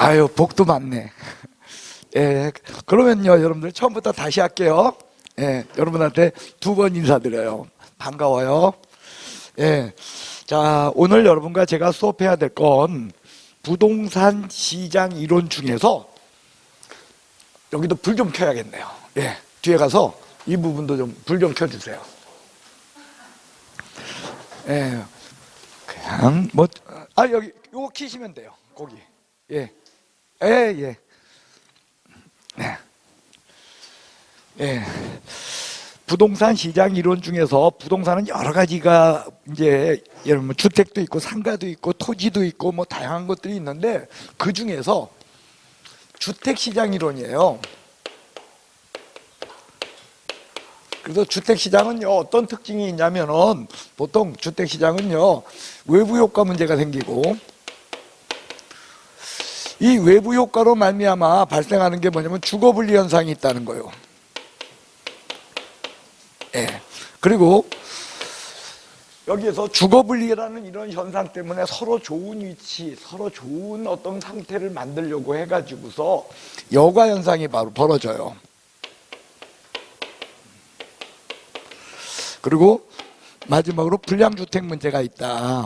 아유, 복도 많네. 예, 그러면요, 여러분들 처음부터 다시 할게요. 예, 여러분한테 두 번 인사드려요. 반가워요. 예, 자, 오늘 여러분과 제가 수업해야 될 건 부동산 시장 이론 중에서 여기도 불 좀 켜야겠네요. 예, 뒤에 가서 이 부분도 좀 불 좀 켜주세요. 예, 그냥 뭐, 여기 요거 키시면 돼요. 거기. 예, 예. 네. 예. 부동산 시장 이론 중에서 부동산은 여러 가지가 이제 예를 들면 주택도 있고 상가도 있고 토지도 있고 뭐 다양한 것들이 있는데 그 중에서 주택 시장 이론이에요. 그래서 주택 시장은요 어떤 특징이 있냐면은 보통 주택 시장은요 외부 효과 문제가 생기고 이 외부 효과로 말미암아 발생하는 게 뭐냐면 주거분리 현상이 있다는 거예요. 예. 그리고 여기에서 주거분리라는 이런 현상 때문에 서로 좋은 위치, 서로 좋은 어떤 상태를 만들려고 해가지고서 여과 현상이 바로 벌어져요. 그리고 마지막으로 불량주택 문제가 있다.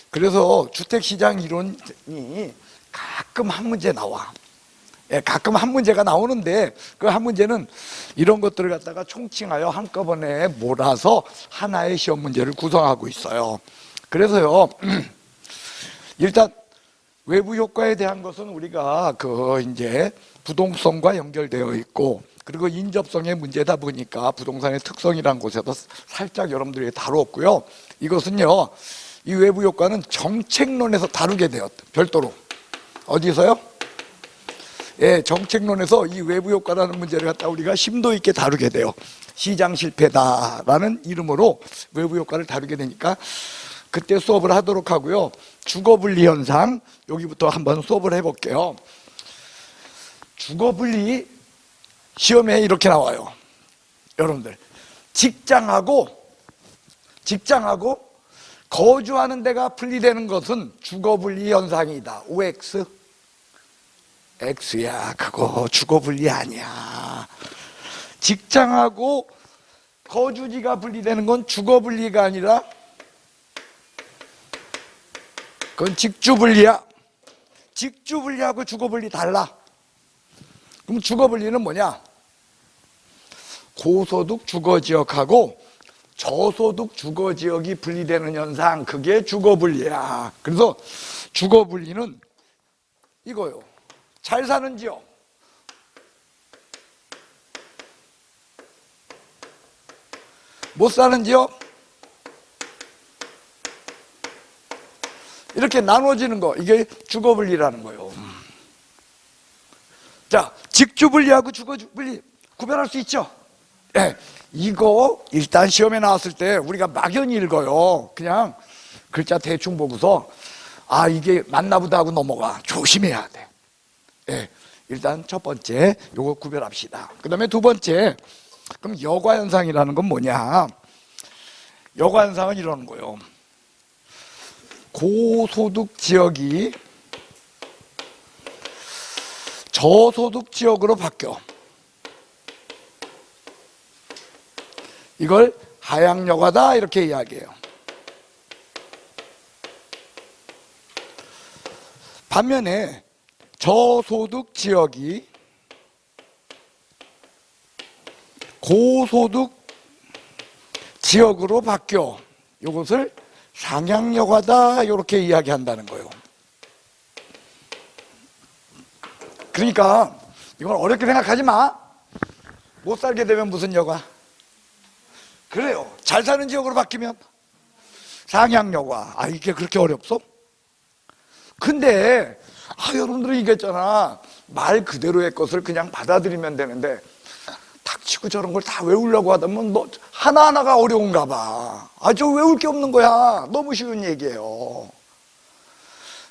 그래서 주택시장 이론이 가끔 한 문제 나와. 예, 가끔 한 문제가 나오는데 그 한 문제는 이런 것들을 갖다가 총칭하여 한꺼번에 몰아서 하나의 시험 문제를 구성하고 있어요. 그래서요, 일단 외부 효과에 대한 것은 우리가 이제 부동성과 연결되어 있고 그리고 인접성의 문제다 보니까 부동산의 특성이라는 곳에서 살짝 여러분들이 다루었고요. 이것은요, 이 외부 효과는 정책론에서 다루게 되었다. 별도로. 어디서요? 예, 정책론에서 이 외부 효과라는 문제를 갖다 우리가 심도 있게 다루게 돼요. 시장 실패다라는 이름으로 외부 효과를 다루게 되니까 그때 수업을 하도록 하고요. 주거분리 현상, 여기부터 한번 수업을 해볼게요. 주거분리 시험에 이렇게 나와요. 여러분들, 직장하고 거주하는 데가 분리되는 것은 주거분리 현상이다. OX? X야, 그거 주거분리 아니야. 직장하고 거주지가 분리되는 건 주거분리가 아니라 그건 직주분리야. 직주분리하고 주거분리 달라. 그럼 주거분리는 뭐냐? 고소득 주거지역하고 저소득 주거지역이 분리되는 현상, 그게 주거분리야. 그래서 주거분리는 이거요. 잘 사는 지역, 못 사는 지역, 이렇게 나눠지는 거, 이게 주거분리라는 거예요. 자, 직주분리하고 주거분리 구별할 수 있죠? 네, 이거 일단 시험에 나왔을 때 우리가 막연히 읽어요. 그냥 글자 대충 보고서 아, 이게 맞나 보다 하고 넘어가. 조심해야 돼. 네, 일단 첫 번째 요거 구별합시다. 그 다음에 두 번째, 그럼 여과현상이라는 건 뭐냐? 여과현상은 이러는 거예요. 고소득 지역이 저소득 지역으로 바뀌어. 이걸 하향여과다 이렇게 이야기해요. 반면에 저소득 지역이 고소득 지역으로 바뀌어. 이것을 상향여과다 이렇게 이야기한다는 거예요. 그러니까 이건 어렵게 생각하지 마. 못 살게 되면 무슨 여과? 그래요. 잘 사는 지역으로 바뀌면 상향여과. 아, 이게 그렇게 어렵소? 근데 여러분들은 이겼잖아. 말 그대로의 것을 그냥 받아들이면 되는데 닥치고 저런 걸 다 외우려고 하다면 뭐 하나하나가 어려운가 봐. 저 외울 게 없는 거야. 너무 쉬운 얘기예요.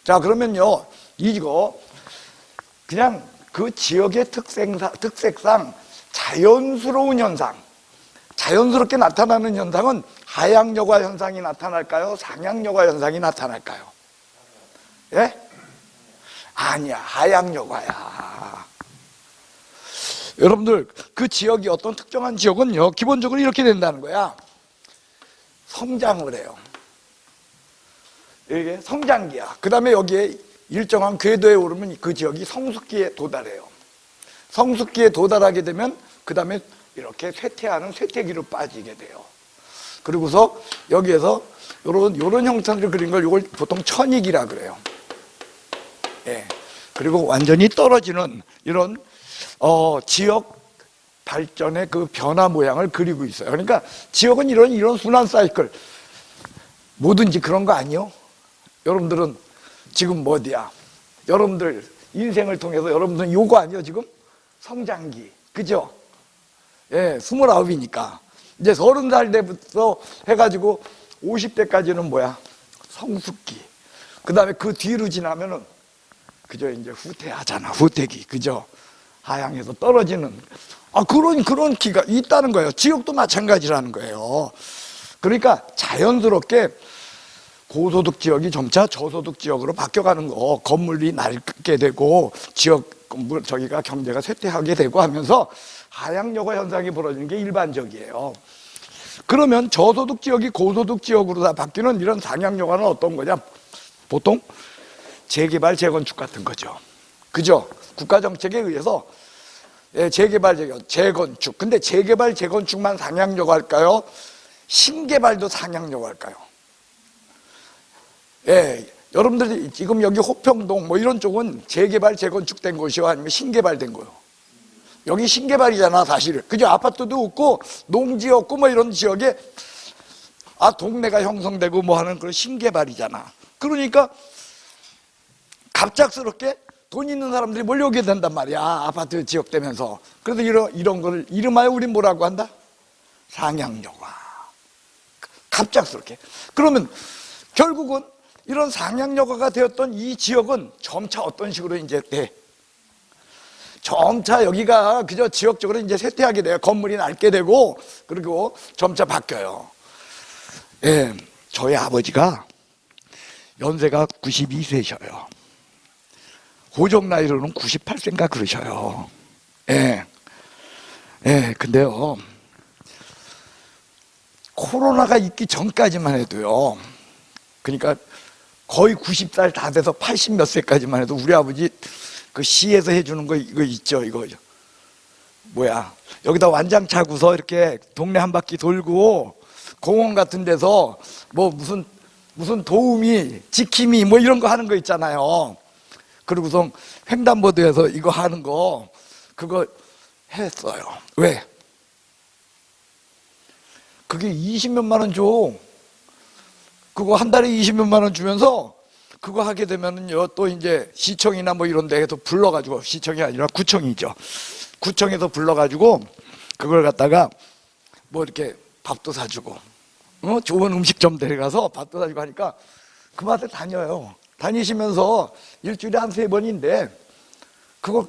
자, 그러면요, 이거 그냥 그 지역의 특색상 자연스러운 현상, 자연스럽게 나타나는 현상은 하향여과 현상이 나타날까요? 상향여과 현상이 나타날까요? 예? 아니야, 하양여가야. 여러분들 그 지역이 어떤 특정한 지역은요 기본적으로 이렇게 된다는 거야. 성장을 해요. 이게 성장기야. 그 다음에 여기에 일정한 궤도에 오르면 그 지역이 성숙기에 도달해요. 성숙기에 도달하게 되면 그 다음에 이렇게 쇠퇴하는 쇠퇴기로 빠지게 돼요. 그리고서 여기에서 요런 형태를 그린 걸 이걸 보통 천익이라 그래요. 예. 그리고 완전히 떨어지는 이런 지역 발전의 그 변화 모양을 그리고 있어요. 그러니까 지역은 이런 순환 사이클 뭐든지 그런 거 아니요? 여러분들은 지금 뭐 어디야? 여러분들 인생을 통해서 여러분들은 요거 아니요 지금? 성장기, 그죠? 예, 29이니까 이제 30살 때부터 해가지고 50대까지는 뭐야? 성숙기. 그 다음에 그 뒤로 지나면은 그죠? 이제 후퇴하잖아. 후퇴기, 그죠? 하향해서 떨어지는 그런 기가 있다는 거예요. 지역도 마찬가지라는 거예요. 그러니까 자연스럽게 고소득 지역이 점차 저소득 지역으로 바뀌어가는 거, 건물이 낡게 되고 지역 저기가 경제가 쇠퇴하게 되고 하면서 하향여가 현상이 벌어지는 게 일반적이에요. 그러면 저소득 지역이 고소득 지역으로 다 바뀌는 이런 상향여가는 어떤 거냐? 보통 재개발, 재건축 같은 거죠. 그죠? 국가 정책에 의해서 재개발, 재건축. 근데 재개발, 재건축만 상향여가 할까요? 신개발도 상향여가 할까요? 예, 여러분들이 지금 여기 호평동 뭐 이런 쪽은 재개발, 재건축된 곳이요? 아니면 신개발된 거요? 여기 신개발이잖아, 사실. 그죠? 아파트도 없고, 농지 없고, 뭐 이런 지역에, 동네가 형성되고 뭐 하는 그런 신개발이잖아. 그러니까, 갑작스럽게 돈 있는 사람들이 몰려오게 된단 말이야. 아파트 지역 되면서. 그래서 이런 걸, 이름하여 우리 뭐라고 한다? 상향여가. 갑작스럽게. 그러면, 결국은, 이런 상향여가가 되었던 이 지역은 점차 어떤 식으로 이제 돼? 점차 여기가 그저 지역적으로 이제 쇠퇴하게 돼요. 건물이 낡게 되고, 그리고 점차 바뀌어요. 예, 저희 아버지가 연세가 92세셔요. 호적 나이로는 98세인가 그러셔요. 예, 근데요, 코로나가 있기 전까지만 해도요, 그러니까 거의 90살 다 돼서 80 몇 세까지만 해도 우리 아버지 그 시에서 해주는 거 이거 있죠, 이거 뭐야, 여기다 완장 차고서 이렇게 동네 한 바퀴 돌고 공원 같은 데서 뭐 무슨 도우미, 지킴이 뭐 이런 거 하는 거 있잖아요. 그리고서 횡단보도에서 이거 하는 거 그거 했어요. 왜? 그게 20몇만 원 줘. 그거 한 달에 20몇만 원 주면서 그거 하게 되면은요, 또 이제 시청이나 뭐 이런 데에서 불러가지고, 시청이 아니라 구청이죠. 구청에서 불러가지고 그걸 갖다가 뭐 이렇게 밥도 사주고, 좋은 음식점 데려가서 밥도 사주고 하니까 그 맛에 다녀요. 다니시면서 일주일에 한 3번인데 그거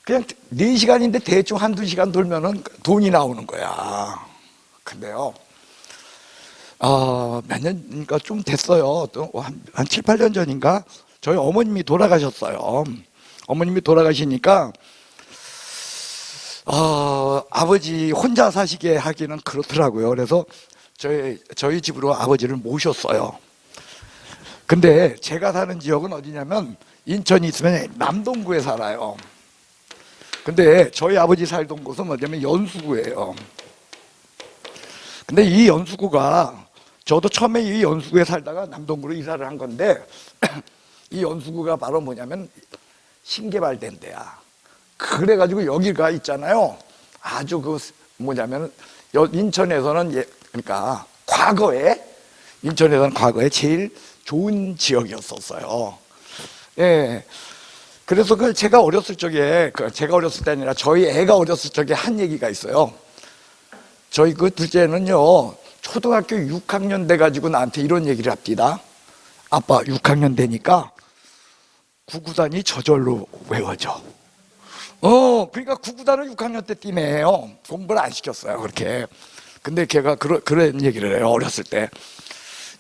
그냥 4시간인데 대충 한두 시간 돌면은 돈이 나오는 거야. 근데요, 몇 년인가 좀 됐어요. 또 한 7, 8년 전인가 저희 어머님이 돌아가셨어요. 어머님이 돌아가시니까 아버지 혼자 사시게 하기는 그렇더라고요. 그래서 저희 집으로 아버지를 모셨어요. 근데 제가 사는 지역은 어디냐면 인천이 있으면 남동구에 살아요. 근데 저희 아버지 살던 곳은 어디냐면 연수구예요. 근데 이 연수구가, 저도 처음에 이 연수구에 살다가 남동구로 이사를 한 건데 이 연수구가 바로 뭐냐면 신개발된 데야. 그래가지고 여기가 있잖아요, 아주 그 뭐냐면 인천에서는 그러니까 인천에서는 과거에 제일 좋은 지역이었었어요. 예. 그래서 제가 어렸을 적에, 제가 어렸을 때 아니라 저희 애가 어렸을 적에 한 얘기가 있어요. 저희 그 둘째는요, 초등학교 6학년 돼가지고 나한테 이런 얘기를 합니다. 아빠, 6학년 되니까 구구단이 저절로 외워져. 그러니까 구구단을 6학년 때 뛰네요. 공부를 안 시켰어요, 그렇게. 근데 걔가 그런 얘기를 해요, 어렸을 때.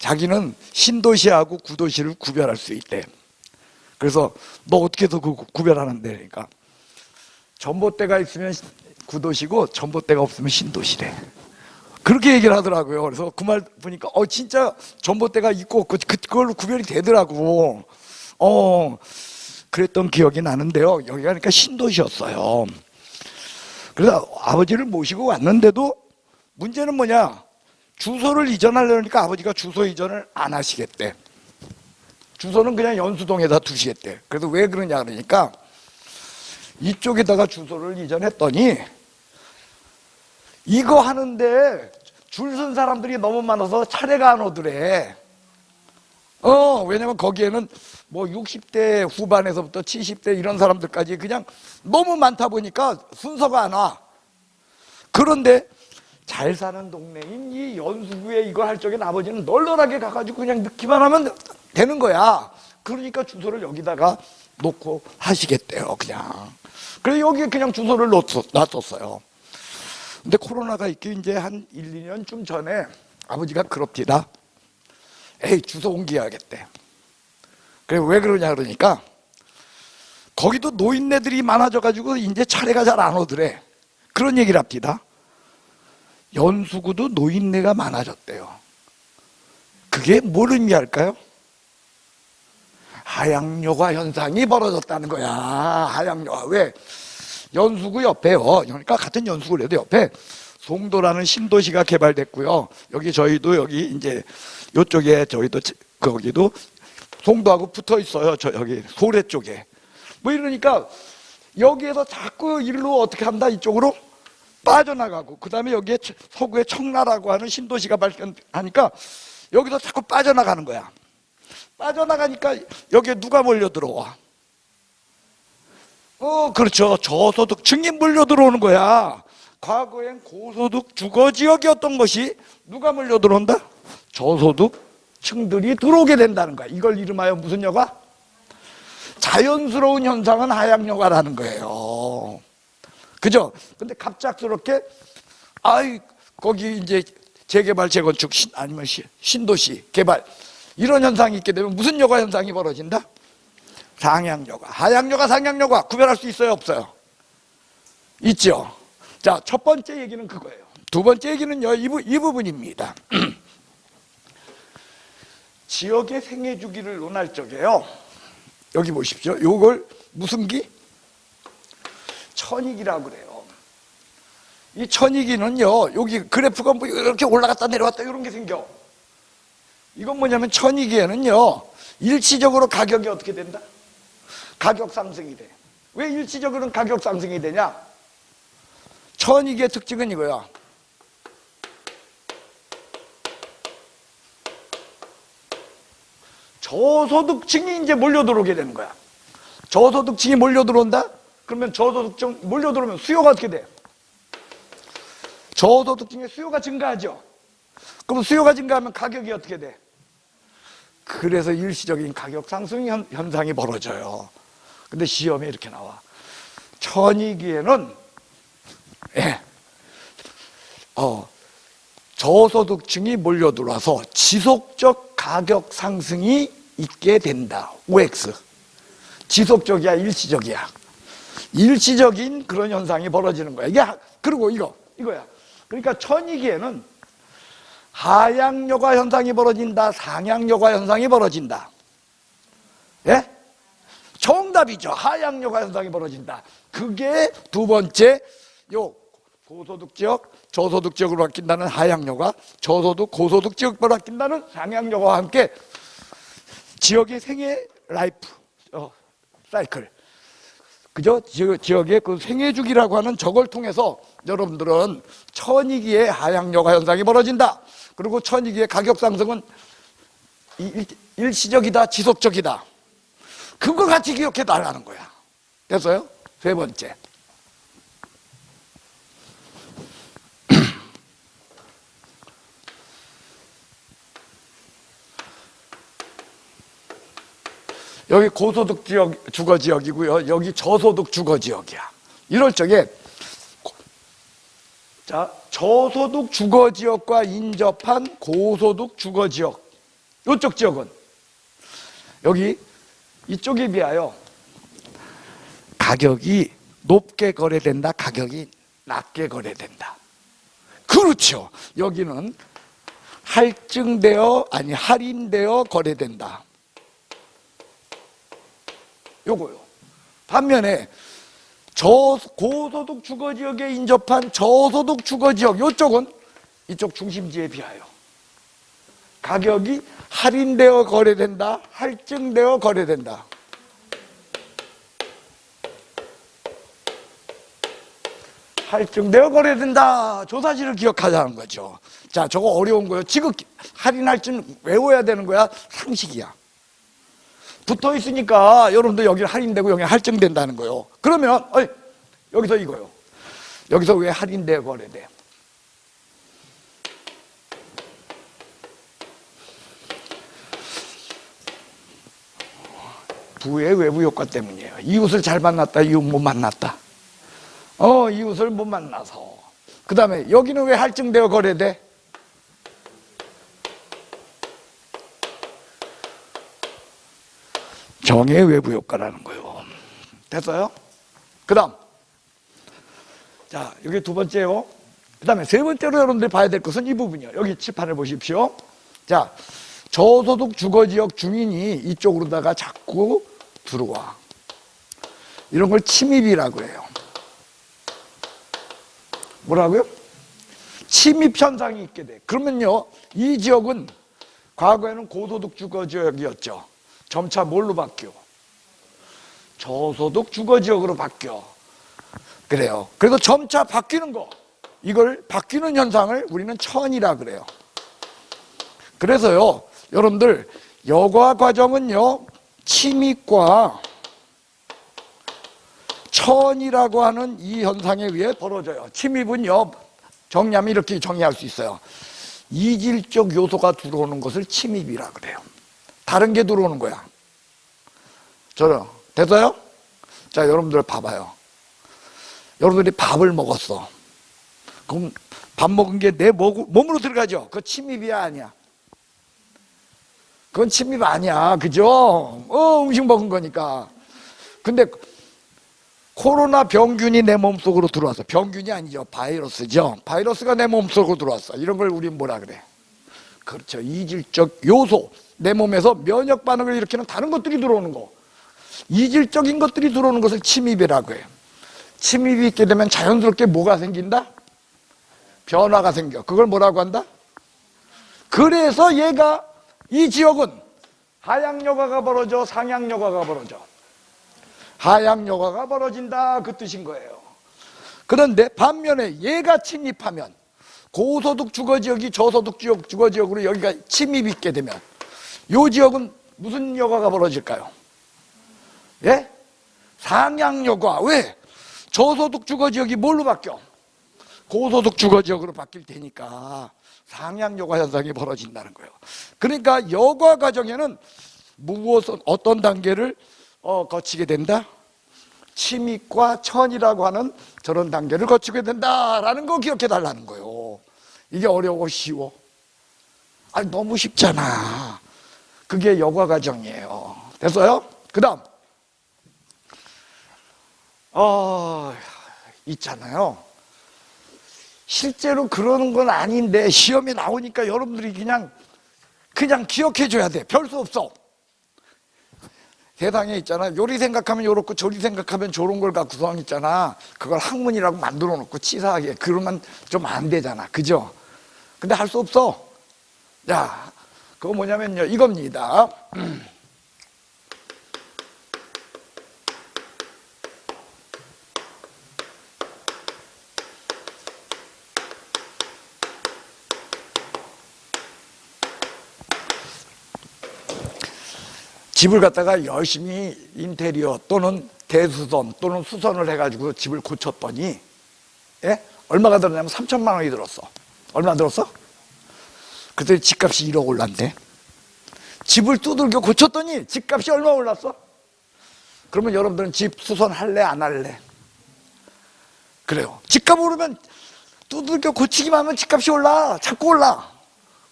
자기는 신도시하고 구도시를 구별할 수 있대. 그래서 너 어떻게 해서 그 구별하는데? 그러니까 전봇대가 있으면 구도시고 전봇대가 없으면 신도시래. 그렇게 얘기를 하더라고요. 그래서 그 말 보니까 진짜 전봇대가 있고 없고 그걸로 구별이 되더라고. 그랬던 기억이 나는데요. 여기가 그러니까 신도시였어요. 그래서 아버지를 모시고 왔는데도 문제는 뭐냐? 주소를 이전하려니까 아버지가 주소 이전을 안 하시겠대. 주소는 그냥 연수동에다 두시겠대. 그래서 왜 그러냐 그러니까 이쪽에다가 주소를 이전했더니 이거 하는데 줄 쓴 사람들이 너무 많아서 차례가 안 오더래. 왜냐면 거기에는 뭐 60대 후반에서부터 70대 이런 사람들까지 그냥 너무 많다 보니까 순서가 안 와. 그런데 잘 사는 동네인 이 연수구에 이거 할 적엔 아버지는 널널하게 가가지고 그냥 넣기만 하면 되는 거야. 그러니까 주소를 여기다가 놓고 하시겠대요, 그냥. 그래서 여기에 그냥 주소를 놨었어요. 근데 코로나가 있기 이제 한 1, 2년쯤 전에 아버지가 그럽디다. 에이, 주소 옮겨야겠대. 그래, 왜 그러냐 그러니까 거기도 노인네들이 많아져가지고 이제 차례가 잘 안 오더래. 그런 얘기를 합디다. 연수구도 노인네가 많아졌대요. 그게 뭘 의미할까요? 하양요가 현상이 벌어졌다는 거야. 하양요가. 왜? 연수구 옆에요. 그러니까 같은 연수구라도 옆에 송도라는 신도시가 개발됐고요. 여기 저희도 여기 이제 요쪽에 저희도 거기도 송도하고 붙어 있어요. 저 여기 소래 쪽에. 뭐 이러니까 여기에서 자꾸 일로 어떻게 한다 이쪽으로 빠져나가고, 그 다음에 여기에 서구에 청라라고 하는 신도시가 발견하니까 여기서 자꾸 빠져나가는 거야. 빠져나가니까 여기에 누가 몰려 들어와? 그렇죠. 저소득층이 몰려 들어오는 거야. 과거엔 고소득 주거지역이었던 것이 누가 몰려 들어온다? 저소득층들이 들어오게 된다는 거야. 이걸 이름하여 무슨 여가? 자연스러운 현상은 하양여가라는 거예요. 그죠? 근데 갑작스럽게 거기 이제 재개발, 재건축, 아니면 신도시 개발 이런 현상이 있게 되면 무슨 여가 현상이 벌어진다? 상향여가. 하향여가, 상향여가 구별할 수 있어요, 없어요? 있죠. 자, 첫 번째 얘기는 그거예요. 두 번째 얘기는요, 이 부분입니다. 지역의 생애 주기를 논할 적에요, 여기 보십시오. 요걸 무슨 기? 천이기라고 그래요. 이 천이기는요, 여기 그래프가 뭐 이렇게 올라갔다 내려왔다 이런 게 생겨. 이건 뭐냐면 천이기에는요, 일시적으로 가격이 어떻게 된다? 가격 상승이 돼. 왜 일시적으로는 가격 상승이 되냐? 천이기의 특징은 이거야. 저소득층이 이제 몰려 들어오게 되는 거야. 저소득층이 몰려 들어온다? 그러면 저소득층 몰려 들어오면 수요가 어떻게 돼? 저소득층의 수요가 증가하죠. 그럼 수요가 증가하면 가격이 어떻게 돼? 그래서 일시적인 가격 상승 현상이 벌어져요. 근데 시험에 이렇게 나와. 천이기에는 저소득층이 몰려 들어와서 지속적 가격 상승이 있게 된다. OX. 지속적이야, 일시적이야? 일시적인 그런 현상이 벌어지는 거야. 이게 그리고 이거야. 그러니까 천이기에는 하향여가 현상이 벌어진다, 상향여가 현상이 벌어진다. 예? 정답이죠. 하향여가 현상이 벌어진다. 그게 두 번째, 요 고소득 지역, 저소득 지역으로 바뀐다는 하향여가, 저소득, 고소득 지역으로 바뀐다는 상향여가와 함께 지역의 생애 라이프 사이클, 그죠? 지역의 그 생애 주기라고 하는 저걸 통해서 여러분들은 천이기의 하향여가 현상이 벌어진다. 그리고 천이기의 가격 상승은 일시적이다, 지속적이다. 그걸 같이 기억해 달라는 거야. 됐어요? 세 번째. 여기 고소득 지역, 주거지역이고요. 여기 저소득 주거지역이야. 이럴 적에 자, 저소득 주거지역과 인접한 고소득 주거지역, 이쪽 지역은 여기 이쪽에 비하여 가격이 높게 거래된다, 가격이 낮게 거래된다. 그렇죠. 여기는 할인되어 거래된다. 요거요. 반면에 고소득 주거지역에 인접한 저소득 주거지역, 요쪽은 이쪽 중심지에 비하여 가격이 할인되어 거래된다, 할증되어 거래된다. 할증되어 거래된다. 조사지를 기억하자는 거죠. 자, 저거 어려운 거예요. 지금 할인 할증 외워야 되는 거야. 상식이야. 붙어 있으니까 여러분도 여기 할인되고 여기 할증된다는 거예요. 그러면 여기서 이거요. 여기서 왜 할인되어 거래돼? 부의 외부 효과 때문이에요. 이웃을 잘 만났다, 이웃 못 만났다. 이웃을 못 만나서. 그 다음에 여기는 왜 할증되어 거래돼? 정의 외부 효과라는 거예요. 됐어요? 그 다음. 자, 여기 두 번째요. 그 다음에 세 번째로 여러분들이 봐야 될 것은 이 부분이요. 여기 칠판을 보십시오. 자, 저소득 주거지역 주민이 이쪽으로다가 자꾸 들어와. 이런 걸 침입이라고 해요. 뭐라고요? 침입 현상이 있게 돼. 그러면요, 이 지역은 과거에는 고소득 주거지역이었죠. 점차 뭘로 바뀌어? 저소득 주거지역으로 바뀌어. 그래요. 그래서 점차 바뀌는 거, 이걸 바뀌는 현상을 우리는 천이라 그래요. 그래서요, 여러분들 여과 과정은요, 침입과 천이라고 하는 이 현상에 의해 벌어져요. 침입은요, 정리하면 이렇게 정의할 수 있어요. 이질적 요소가 들어오는 것을 침입이라 그래요. 다른 게 들어오는 거야. 됐어요? 자, 여러분들 봐봐요. 여러분들이 밥을 먹었어. 그럼 밥 먹은 게 내 몸으로 들어가죠? 그거 침입이야, 아니야? 그건 침입 아니야, 그죠? 음식 먹은 거니까. 근데 코로나 병균이 내 몸속으로 들어왔어. 병균이 아니죠, 바이러스죠. 바이러스가 내 몸속으로 들어왔어. 이런 걸 우리는 뭐라 그래? 그렇죠, 이질적 요소. 내 몸에서 면역 반응을 일으키는 다른 것들이 들어오는 거, 이질적인 것들이 들어오는 것을 침입이라고 해요. 침입이 있게 되면 자연스럽게 뭐가 생긴다? 변화가 생겨. 그걸 뭐라고 한다? 그래서 얘가, 이 지역은 하향여과가 벌어져, 상향여과가 벌어져. 하향여과가 벌어진다, 그 뜻인 거예요. 그런데 반면에 얘가 침입하면, 고소득 주거지역이 저소득 주거지역으로 여기가 침입이 있게 되면 이 지역은 무슨 여과가 벌어질까요? 예? 상향여과. 왜? 저소득 주거지역이 뭘로 바뀌어? 고소득 주거지역으로 바뀔 테니까 상향여과 현상이 벌어진다는 거예요. 그러니까 여과 과정에는 어떤 단계를 거치게 된다? 침입과 천이라고 하는 저런 단계를 거치게 된다라는 거 기억해 달라는 거예요. 이게 어려워, 쉬워? 아니, 너무 쉽잖아. 그게 여과 과정이에요. 됐어요? 그 다음, 있잖아요. 실제로 그러는 건 아닌데 시험에 나오니까 여러분들이 그냥 기억해 줘야 돼. 별 수 없어. 세상에 있잖아, 요리 생각하면 요렇고 저리 생각하면 저런 걸 갖고서 있잖아. 그걸 학문이라고 만들어 놓고 치사하게 그러면 좀 안 되잖아, 그죠? 근데 할 수 없어. 자, 그거 뭐냐면요, 이겁니다. 집을 갖다가 열심히 인테리어 또는 대수선 또는 수선을 해가지고 집을 고쳤더니, 예? 얼마가 들었냐면 3천만 원이 들었어. 얼마 들었어? 그때 집값이 1억 올랐네. 집을 두들겨 고쳤더니 집값이 얼마 올랐어? 그러면 여러분들은 집 수선 할래, 안 할래? 그래요. 집값 오르면 두들겨 고치기만 하면 집값이 올라. 자꾸 올라.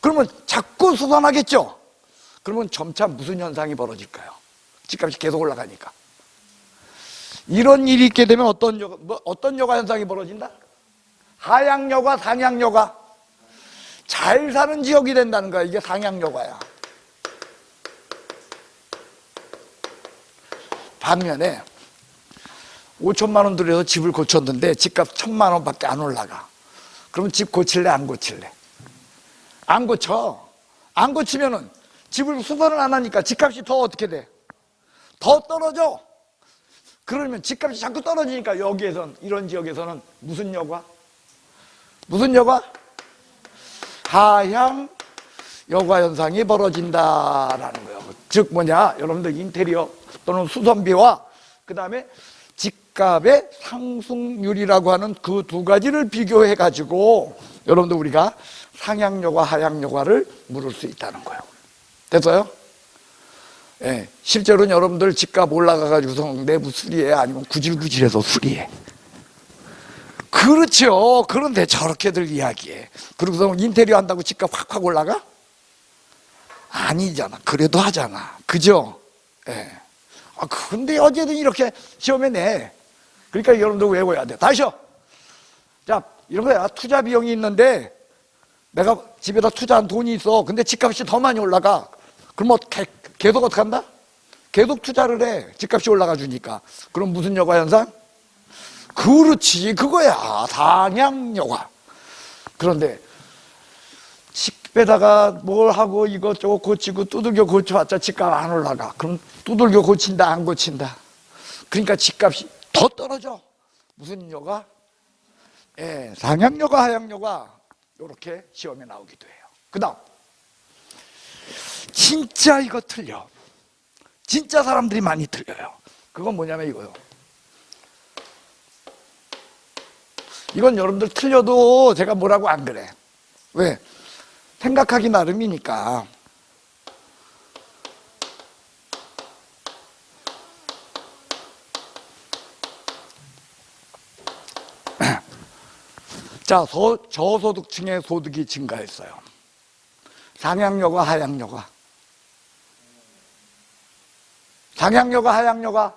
그러면 자꾸 수선하겠죠? 그러면 점차 무슨 현상이 벌어질까요? 집값이 계속 올라가니까. 이런 일이 있게 되면 어떤 여가 현상이 벌어진다? 하향여가, 상향여가. 잘 사는 지역이 된다는 거야. 이게 상향여가야. 반면에 5천만 원 들여서 집을 고쳤는데 집값 1,000만 원밖에 안 올라가. 그러면 집 고칠래, 안 고칠래? 안 고쳐. 안 고치면은 집을 수선을 안 하니까 집값이 더 어떻게 돼? 더 떨어져. 그러면 집값이 자꾸 떨어지니까 여기에선, 이런 지역에서는 무슨 여가? 무슨 여가? 하향 여가 현상이 벌어진다라는 거예요. 즉 뭐냐? 여러분들 인테리어 또는 수선비와 그 다음에 집값의 상승률이라고 하는 그 두 가지를 비교해 가지고 여러분들 우리가 상향여가, 하향여가를 물을 수 있다는 거예요. 됐어요? 예, 실제로는 여러분들 집값 올라가가지고서 내부 수리해? 아니면 구질구질해서 수리해? 그렇죠. 그런데 저렇게들 이야기해. 그러고서 인테리어 한다고 집값 확 올라가? 아니잖아. 그래도 하잖아. 그죠? 예. 근데 어제도 이렇게 시험에 내. 그러니까 여러분들 외워야 돼. 다시요. 자, 이런 거야. 투자 비용이 있는데 내가 집에다 투자한 돈이 있어. 근데 집값이 더 많이 올라가. 그럼 계속 어떻게 한다? 계속 투자를 해. 집값이 올라가 주니까. 그럼 무슨 여가 현상? 그렇지. 그거야. 상향여가. 그런데 집에다가 뭘 하고 이것저것 고치고 두들겨 고쳐봤자 집값 안 올라가. 그럼 두들겨 고친다, 안 고친다? 그러니까 집값이 더 떨어져. 무슨 여가? 예, 상향여가, 하향여가. 이렇게 시험에 나오기도 해요. 그 다음 진짜 이거 틀려. 진짜 사람들이 많이 틀려요. 그건 뭐냐면 이거요. 이건 여러분들 틀려도 제가 뭐라고 안 그래. 왜? 생각하기 나름이니까. 자, 저소득층의 소득이 증가했어요. 상향여가, 하향여가. 상향여가, 하향여가.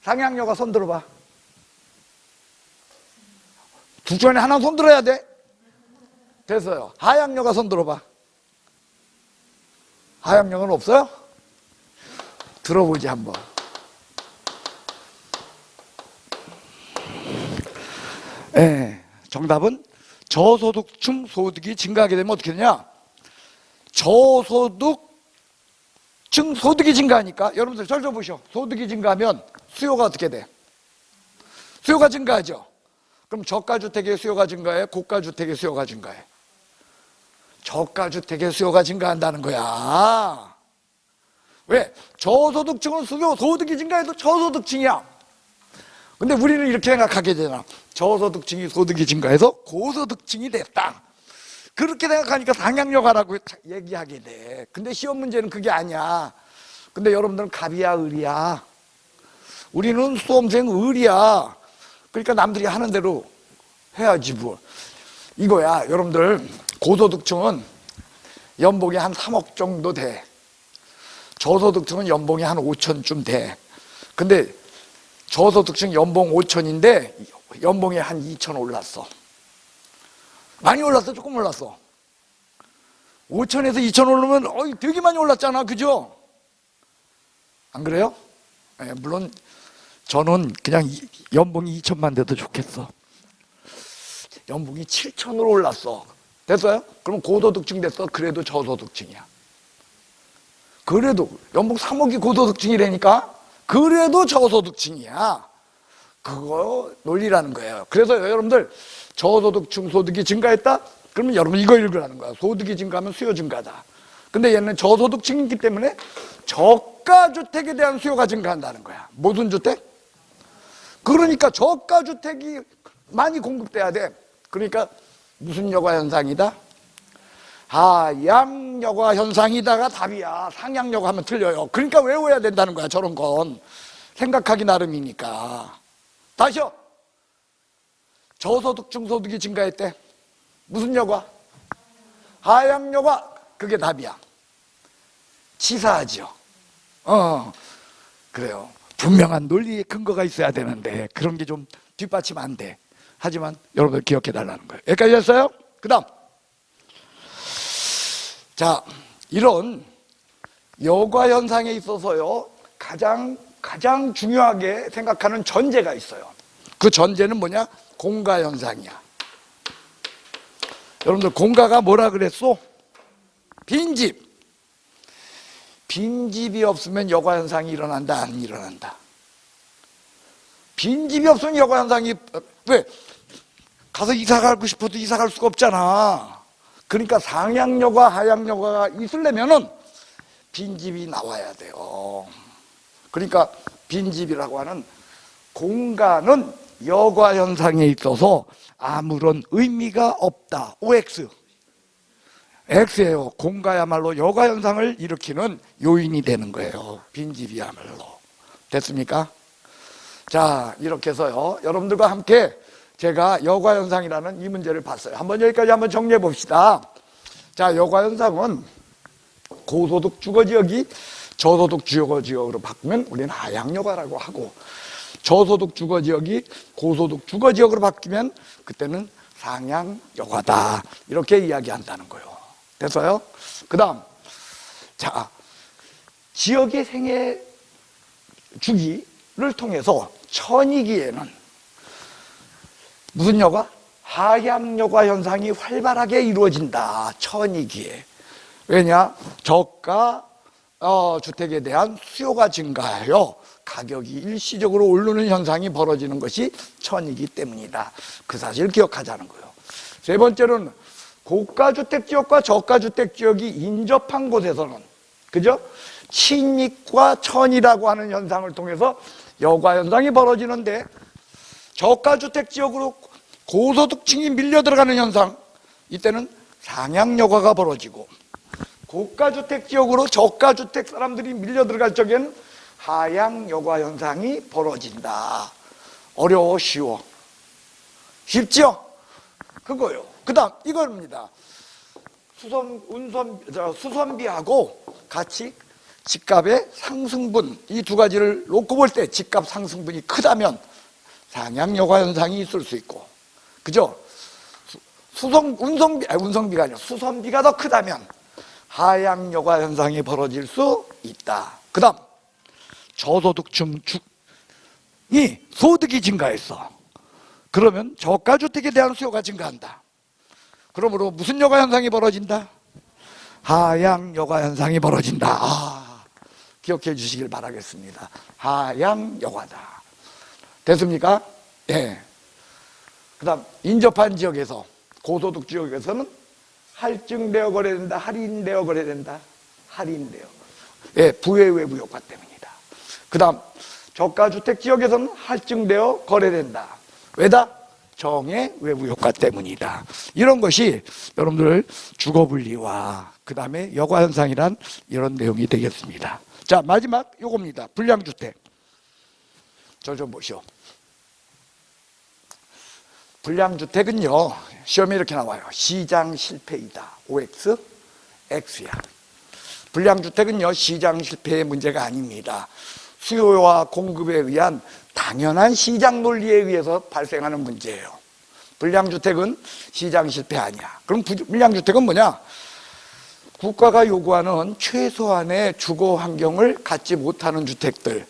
상향여가 손 들어봐. 둘 중에 하나 손 들어야 돼. 됐어요. 하향여가 손 들어봐. 하향여가는 없어요? 들어보지 한번. 네, 정답은 저소득층 소득이 증가하게 되면 어떻게 되냐? 저소득층 소득이 증가하니까 여러분들 잘 들어보시오. 소득이 증가하면 수요가 어떻게 돼? 수요가 증가하죠. 그럼 저가주택의 수요가 증가해? 고가주택의 수요가 증가해? 저가주택의 수요가 증가한다는 거야. 왜? 저소득층은 소득이 증가해도 저소득층이야. 근데 우리는 이렇게 생각하게 되잖아. 저소득층이 소득이 증가해서 고소득층이 됐다. 그렇게 생각하니까 상향여가라고 얘기하게 돼. 근데 시험 문제는 그게 아니야. 근데 여러분들은 갑이야, 을이야? 우리는 수험생 을이야. 그러니까 남들이 하는 대로 해야지 뭐. 이거야. 여러분들 고소득층은 연봉이 한 3억 정도 돼. 저소득층은 연봉이 한 5천쯤 돼. 근데 저소득층 연봉 5천인데 연봉이 한 2천 올랐어. 많이 올랐어? 조금 올랐어? 5천에서 2천 오르면 되게 많이 올랐잖아. 그죠? 안 그래요? 네, 물론 저는 그냥 연봉이 2천만 돼도 좋겠어. 연봉이 7천으로 올랐어. 됐어요? 그럼 고소득층 됐어. 그래도 저소득층이야. 그래도 연봉 3억이 고소득층이라니까 그래도 저소득층이야. 그거 논리라는 거예요. 그래서 여러분들 저소득층 소득이 증가했다? 그러면 여러분 이거 읽으라는 거야. 소득이 증가하면 수요 증가다. 근데 얘는 저소득층이기 때문에 저가주택에 대한 수요가 증가한다는 거야. 무슨 주택? 그러니까 저가주택이 많이 공급돼야 돼. 그러니까 무슨 여가 현상이다? 하향여가 현상이다가 답이야. 상향여가 하면 틀려요. 그러니까 외워야 된다는 거야. 저런 건 생각하기 나름이니까. 다시요. 저소득층 소득이 증가했대. 무슨 여가? 하향여가. 그게 답이야. 치사하죠. 그래요. 분명한 논리의 근거가 있어야 되는데 그런 게 좀 뒷받침 안 돼. 하지만 여러분들 기억해 달라는 거예요. 여기까지 했어요? 그 다음, 자, 이런 여과 현상에 있어서요 가장 중요하게 생각하는 전제가 있어요. 그 전제는 뭐냐? 공가 현상이야. 여러분들 공가가 뭐라 그랬어? 빈집. 빈집이 없으면 여과 현상이 일어난다, 안 일어난다? 빈집이 없으면 여과 현상이, 왜? 가서 이사 가고 싶어도 이사 갈 수가 없잖아. 그러니까 상향여과, 하향여과가 있으려면은 빈집이 나와야 돼요. 그러니까 빈집이라고 하는 공간은 여과 현상에 있어서 아무런 의미가 없다. OX. X예요. 공가야말로 여과 현상을 일으키는 요인이 되는 거예요. 빈집이야말로. 됐습니까? 자, 이렇게 해서요 여러분들과 함께 제가 여과 현상이라는 이 문제를 봤어요. 한번 여기까지 한번 정리해 봅시다. 자, 여과 현상은 고소득 주거지역이 저소득 주거지역으로 바꾸면 우리는 하향여과라고 하고, 저소득 주거지역이 고소득 주거지역으로 바뀌면 그때는 상향여과다, 이렇게 이야기한다는 거예요. 됐어요? 그 다음, 자, 지역의 생애 주기를 통해서 천이기에는 무슨 여과? 하향여과 현상이 활발하게 이루어진다. 천이기에. 왜냐? 저가 주택에 대한 수요가 증가하여 가격이 일시적으로 오르는 현상이 벌어지는 것이 천이기 때문이다. 그 사실을 기억하자는 거예요. 세 번째로는 고가주택지역과 저가주택지역이 인접한 곳에서는, 그죠? 친익과 천이라고 하는 현상을 통해서 여과 현상이 벌어지는데, 저가주택지역으로 고소득층이 밀려 들어가는 현상, 이때는 상향여과가 벌어지고, 고가주택지역으로 저가주택 사람들이 밀려 들어갈 적에는 하향여과 현상이 벌어진다. 어려워, 쉬워? 쉽죠? 그거요. 그 다음 이겁니다. 수선비하고 같이 집값의 상승분, 이 두 가지를 놓고 볼 때 집값 상승분이 크다면 상향여과 현상이 있을 수 있고, 그죠? 운송비가 아니라 수선비가 더 크다면 하향여과 현상이 벌어질 수 있다. 그 다음, 저소득층이 소득이 증가했어. 그러면 저가주택에 대한 수요가 증가한다. 그러므로 무슨 여과 현상이 벌어진다? 하향여과 현상이 벌어진다. 기억해 주시길 바라겠습니다. 하향여과다. 됐습니까? 예. 그 다음, 인접한 지역에서, 고소득 지역에서는 할증되어 거래된다, 할인되어 거래된다? 할인되어. 예, 부의 외부 효과 때문이다. 그 다음, 저가주택 지역에서는 할증되어 거래된다. 왜다? 정의 외부 효과 때문이다. 이런 것이 여러분들 주거분리와 그 다음에 여과현상이란 이런 내용이 되겠습니다. 자, 마지막 요겁니다. 불량주택. 저 좀 보시오. 불량주택은요, 시험에 이렇게 나와요. 시장 실패이다. OX, X야. 불량주택은요, 시장 실패의 문제가 아닙니다. 수요와 공급에 의한 당연한 시장 논리에 의해서 발생하는 문제예요. 불량주택은 시장 실패 아니야. 그럼 불량주택은 뭐냐? 국가가 요구하는 최소한의 주거 환경을 갖지 못하는 주택들,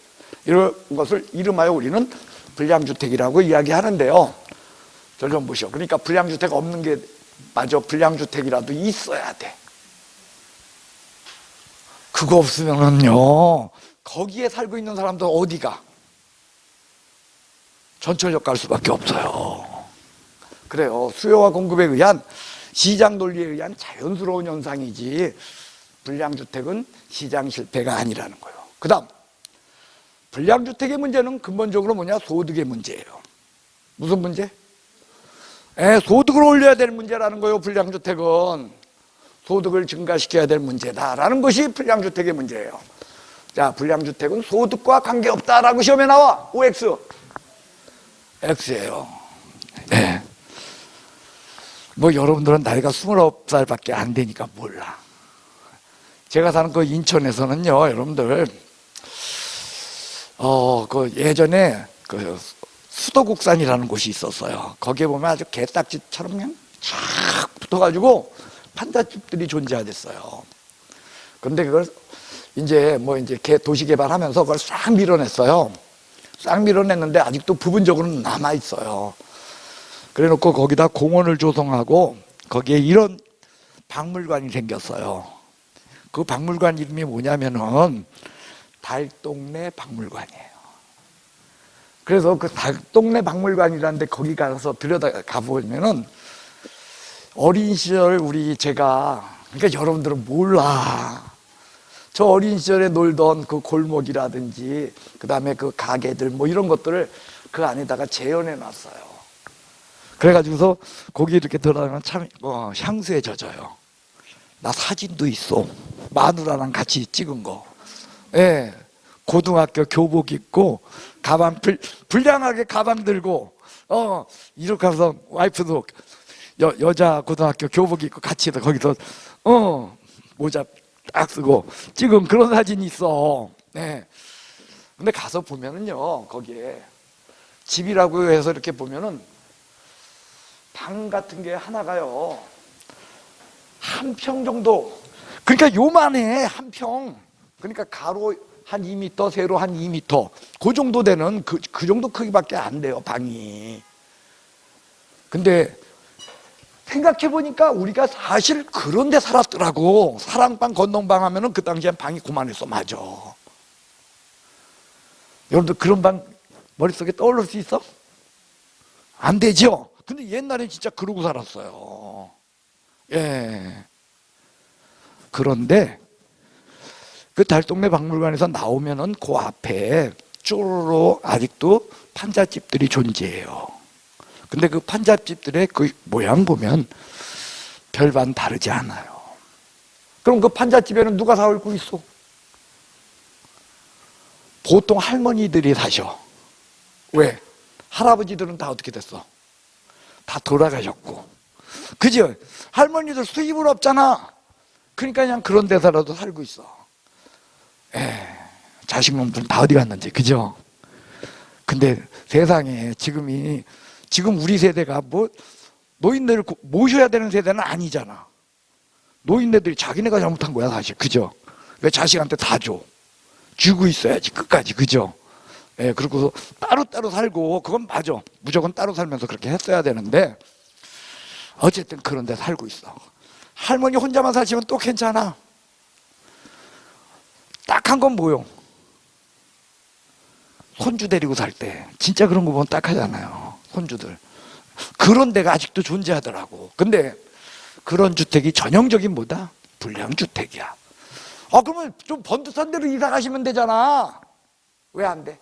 이런 것을 이름하여 우리는 불량주택이라고 이야기하는데요. 저 좀 보시오. 그러니까 불량주택 없는 게 맞아. 불량주택이라도 있어야 돼. 그거 없으면요, 거기에 살고 있는 사람들 어디가? 전철역 갈 수밖에 없어요. 그래요. 수요와 공급에 의한 시장 논리에 의한 자연스러운 현상이지 불량주택은 시장 실패가 아니라는 거예요. 그 다음, 불량주택의 문제는 근본적으로 뭐냐? 소득의 문제예요. 무슨 문제? 소득을 올려야 될 문제라는 거예요. 불량주택은 소득을 증가시켜야 될 문제다라는 것이 불량주택의 문제예요. 자, 불량주택은 소득과 관계없다라고 시험에 나와. OX. X예요. 네. 뭐 여러분들은 나이가 29살밖에 안 되니까 몰라. 제가 사는 그 인천에서는요, 여러분들, 그 예전에 그 수도국산이라는 곳이 있었어요. 거기에 보면 아주 개딱지처럼 그냥 쫙 붙어가지고 판잣집들이 존재하댔어요. 근데 그걸 이제 도시 개발하면서 그걸 싹 밀어냈어요. 싹 밀어냈는데 아직도 부분적으로는 남아 있어요. 그래놓고 거기다 공원을 조성하고 거기에 이런 박물관이 생겼어요. 그 박물관 이름이 뭐냐면은 달동네 박물관이에요. 그래서 그 달동네 박물관이라는데 거기 가서 들여다가 보면은 어린 시절 그러니까 여러분들은 몰라. 저 어린 시절에 놀던 그 골목이라든지 그 다음에 그 가게들 뭐 이런 것들을 그 안에다가 재현해 놨어요. 그래가지고서 거기 이렇게 들어가면 참 향수에 젖어요. 나 사진도 있어. 마누라랑 같이 찍은 거. 예. 고등학교 교복 입고 가방 불량하게 가방 들고 이렇게 해서 와이프도 여자 고등학교 교복 입고 같이 거기서 모자 딱 쓰고 찍은 그런 사진이 있어. 네. 근데 가서 보면은요, 거기에 집이라고 해서 이렇게 보면은 방 같은 게 하나가요, 한 평 정도. 그러니까 요만해, 한 평. 그러니까 가로 한 2m, 세로 한 2m. 그 정도 되는 그 정도 크기밖에 안 돼요, 방이. 근데 생각해보니까 우리가 사실 그런 데 살았더라고. 사랑방, 건너방 하면은 그 당시엔 방이 그만했어. 맞아. 여러분들 그런 방 머릿속에 떠올릴 수 있어? 안 되죠? 근데 옛날엔 진짜 그러고 살았어요. 예. 그런데 그 달동네 박물관에서 나오면은 그 앞에 쭈루루 아직도 판잣집들이 존재해요. 근데 그 판잣집들의 그 모양 보면 별반 다르지 않아요. 그럼 그 판잣집에는 누가 살고 있어? 보통 할머니들이 사셔. 왜? 할아버지들은 다 어떻게 됐어? 다 돌아가셨고. 그죠? 할머니들 수입은 없잖아. 그러니까 그냥 그런 데서라도 살고 있어. 자식놈들은 다 어디 갔는지. 그죠? 근데 세상에 지금 우리 세대가 노인네를 모셔야 되는 세대는 아니잖아. 노인네들이 자기네가 잘못한 거야, 사실. 그죠? 왜 자식한테 다 줘? 주고 있어야지, 끝까지. 그죠? 그리고 따로따로 살고, 그건 맞아. 무조건 따로 살면서 그렇게 했어야 되는데, 어쨌든 그런 데 살고 있어. 할머니 혼자만 사시면 또 괜찮아. 딱한 건 뭐요? 손주 데리고 살 때. 진짜 그런 거 보면 딱하잖아요. 손주들. 그런 데가 아직도 존재하더라고. 근데 그런 주택이 전형적인 뭐다? 불량주택이야. 그러면 좀 번듯한 데로 이사 가시면 되잖아. 왜 안 돼?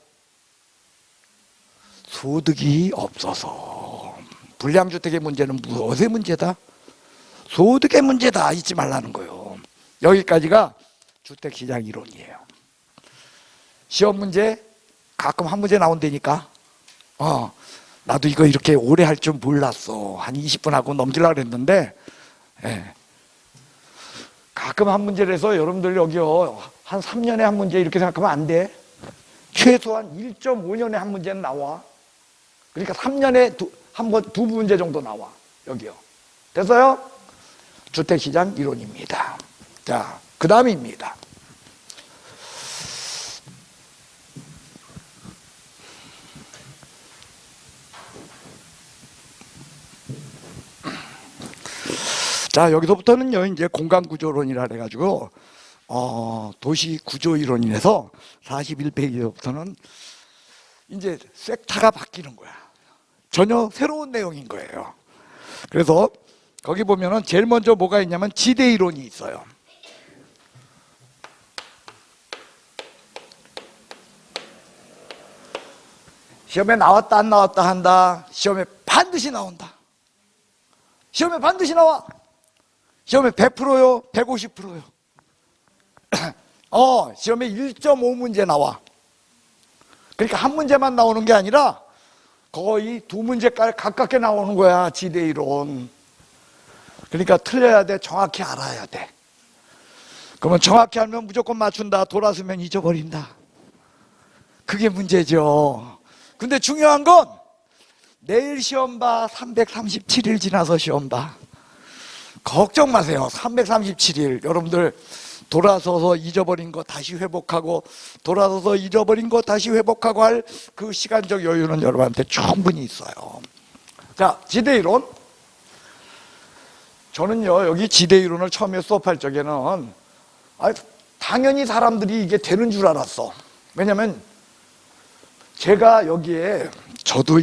소득이 없어서. 불량주택의 문제는 무엇의 문제다? 소득의 문제다. 잊지 말라는 거예요. 여기까지가 주택시장 이론이에요. 시험 문제 가끔 한 문제 나온다니까. 나도 이거 이렇게 오래 할 줄 몰랐어. 한 20분 하고 넘기려고 그랬는데, 가끔 한 문제를 해서 여러분들 여기요, 한 3년에 한 문제 이렇게 생각하면 안 돼. 최소한 1.5년에 한 문제는 나와. 그러니까 3년에 두 문제 정도 나와. 여기요. 됐어요? 주택시장 이론입니다. 자, 그 다음입니다. 자, 여기서부터는요, 이제 공간구조론이라 해가지고, 도시구조이론이라서 41페이지부터는 이제 섹터가 바뀌는 거야. 전혀 새로운 내용인 거예요. 그래서 거기 보면은 제일 먼저 뭐가 있냐면 지대이론이 있어요. 시험에 나왔다 안 나왔다 한다. 시험에 반드시 나온다. 시험에 반드시 나와. 시험에 100%요? 150%요? 시험에 1.5문제 나와. 그러니까 한 문제만 나오는 게 아니라 거의 두 문제까지 가깝게 나오는 거야, 지대이론. 그러니까 틀려야 돼, 정확히 알아야 돼. 그러면 정확히 알면 무조건 맞춘다, 돌아서면 잊어버린다. 그게 문제죠. 근데 중요한 건 내일 시험 봐, 337일 지나서 시험 봐. 걱정 마세요. 337일 여러분들 돌아서서 잊어버린 거 다시 회복하고, 돌아서서 잊어버린 거 다시 회복하고 할 그 시간적 여유는 여러분한테 충분히 있어요. 자, 지대이론. 저는요, 여기 지대이론을 처음에 수업할 적에는 당연히 사람들이 이게 되는 줄 알았어. 왜냐면 제가 여기에, 저도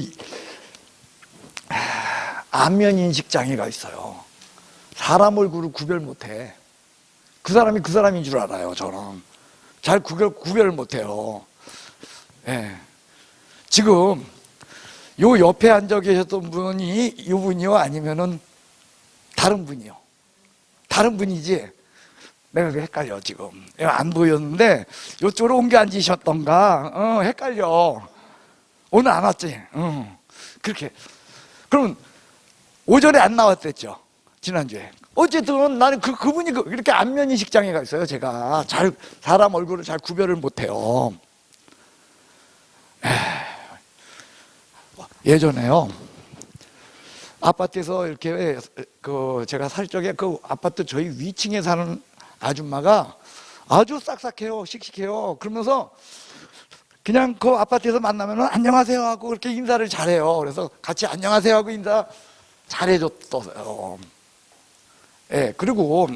안면인식 장애가 있어요. 사람 얼굴을 구별 못해. 그 사람이 그 사람인 줄 알아요. 저는 잘 구별 못해요. 예. 지금 요 옆에 앉아 계셨던 분이 이분이요, 아니면은 다른 분이요? 다른 분이지? 내가 헷갈려. 지금 안 보였는데 이쪽으로 옮겨 앉으셨던가. 헷갈려. 오늘 안 왔지? 그렇게. 그럼 오전에 안 나왔댔죠, 지난주에. 어쨌든 나는 그분이 이렇게 안면인식 장애가 있어요. 제가 사람 얼굴을 잘 구별을 못해요. 예전에요, 아파트에서 이렇게 제가 살 적에 그 아파트 저희 위층에 사는 아줌마가 아주 싹싹해요, 씩씩해요. 그러면서 그냥 그 아파트에서 만나면 안녕하세요 하고 그렇게 인사를 잘해요. 그래서 같이 안녕하세요 하고 인사 잘해줬어요. 예, 그리고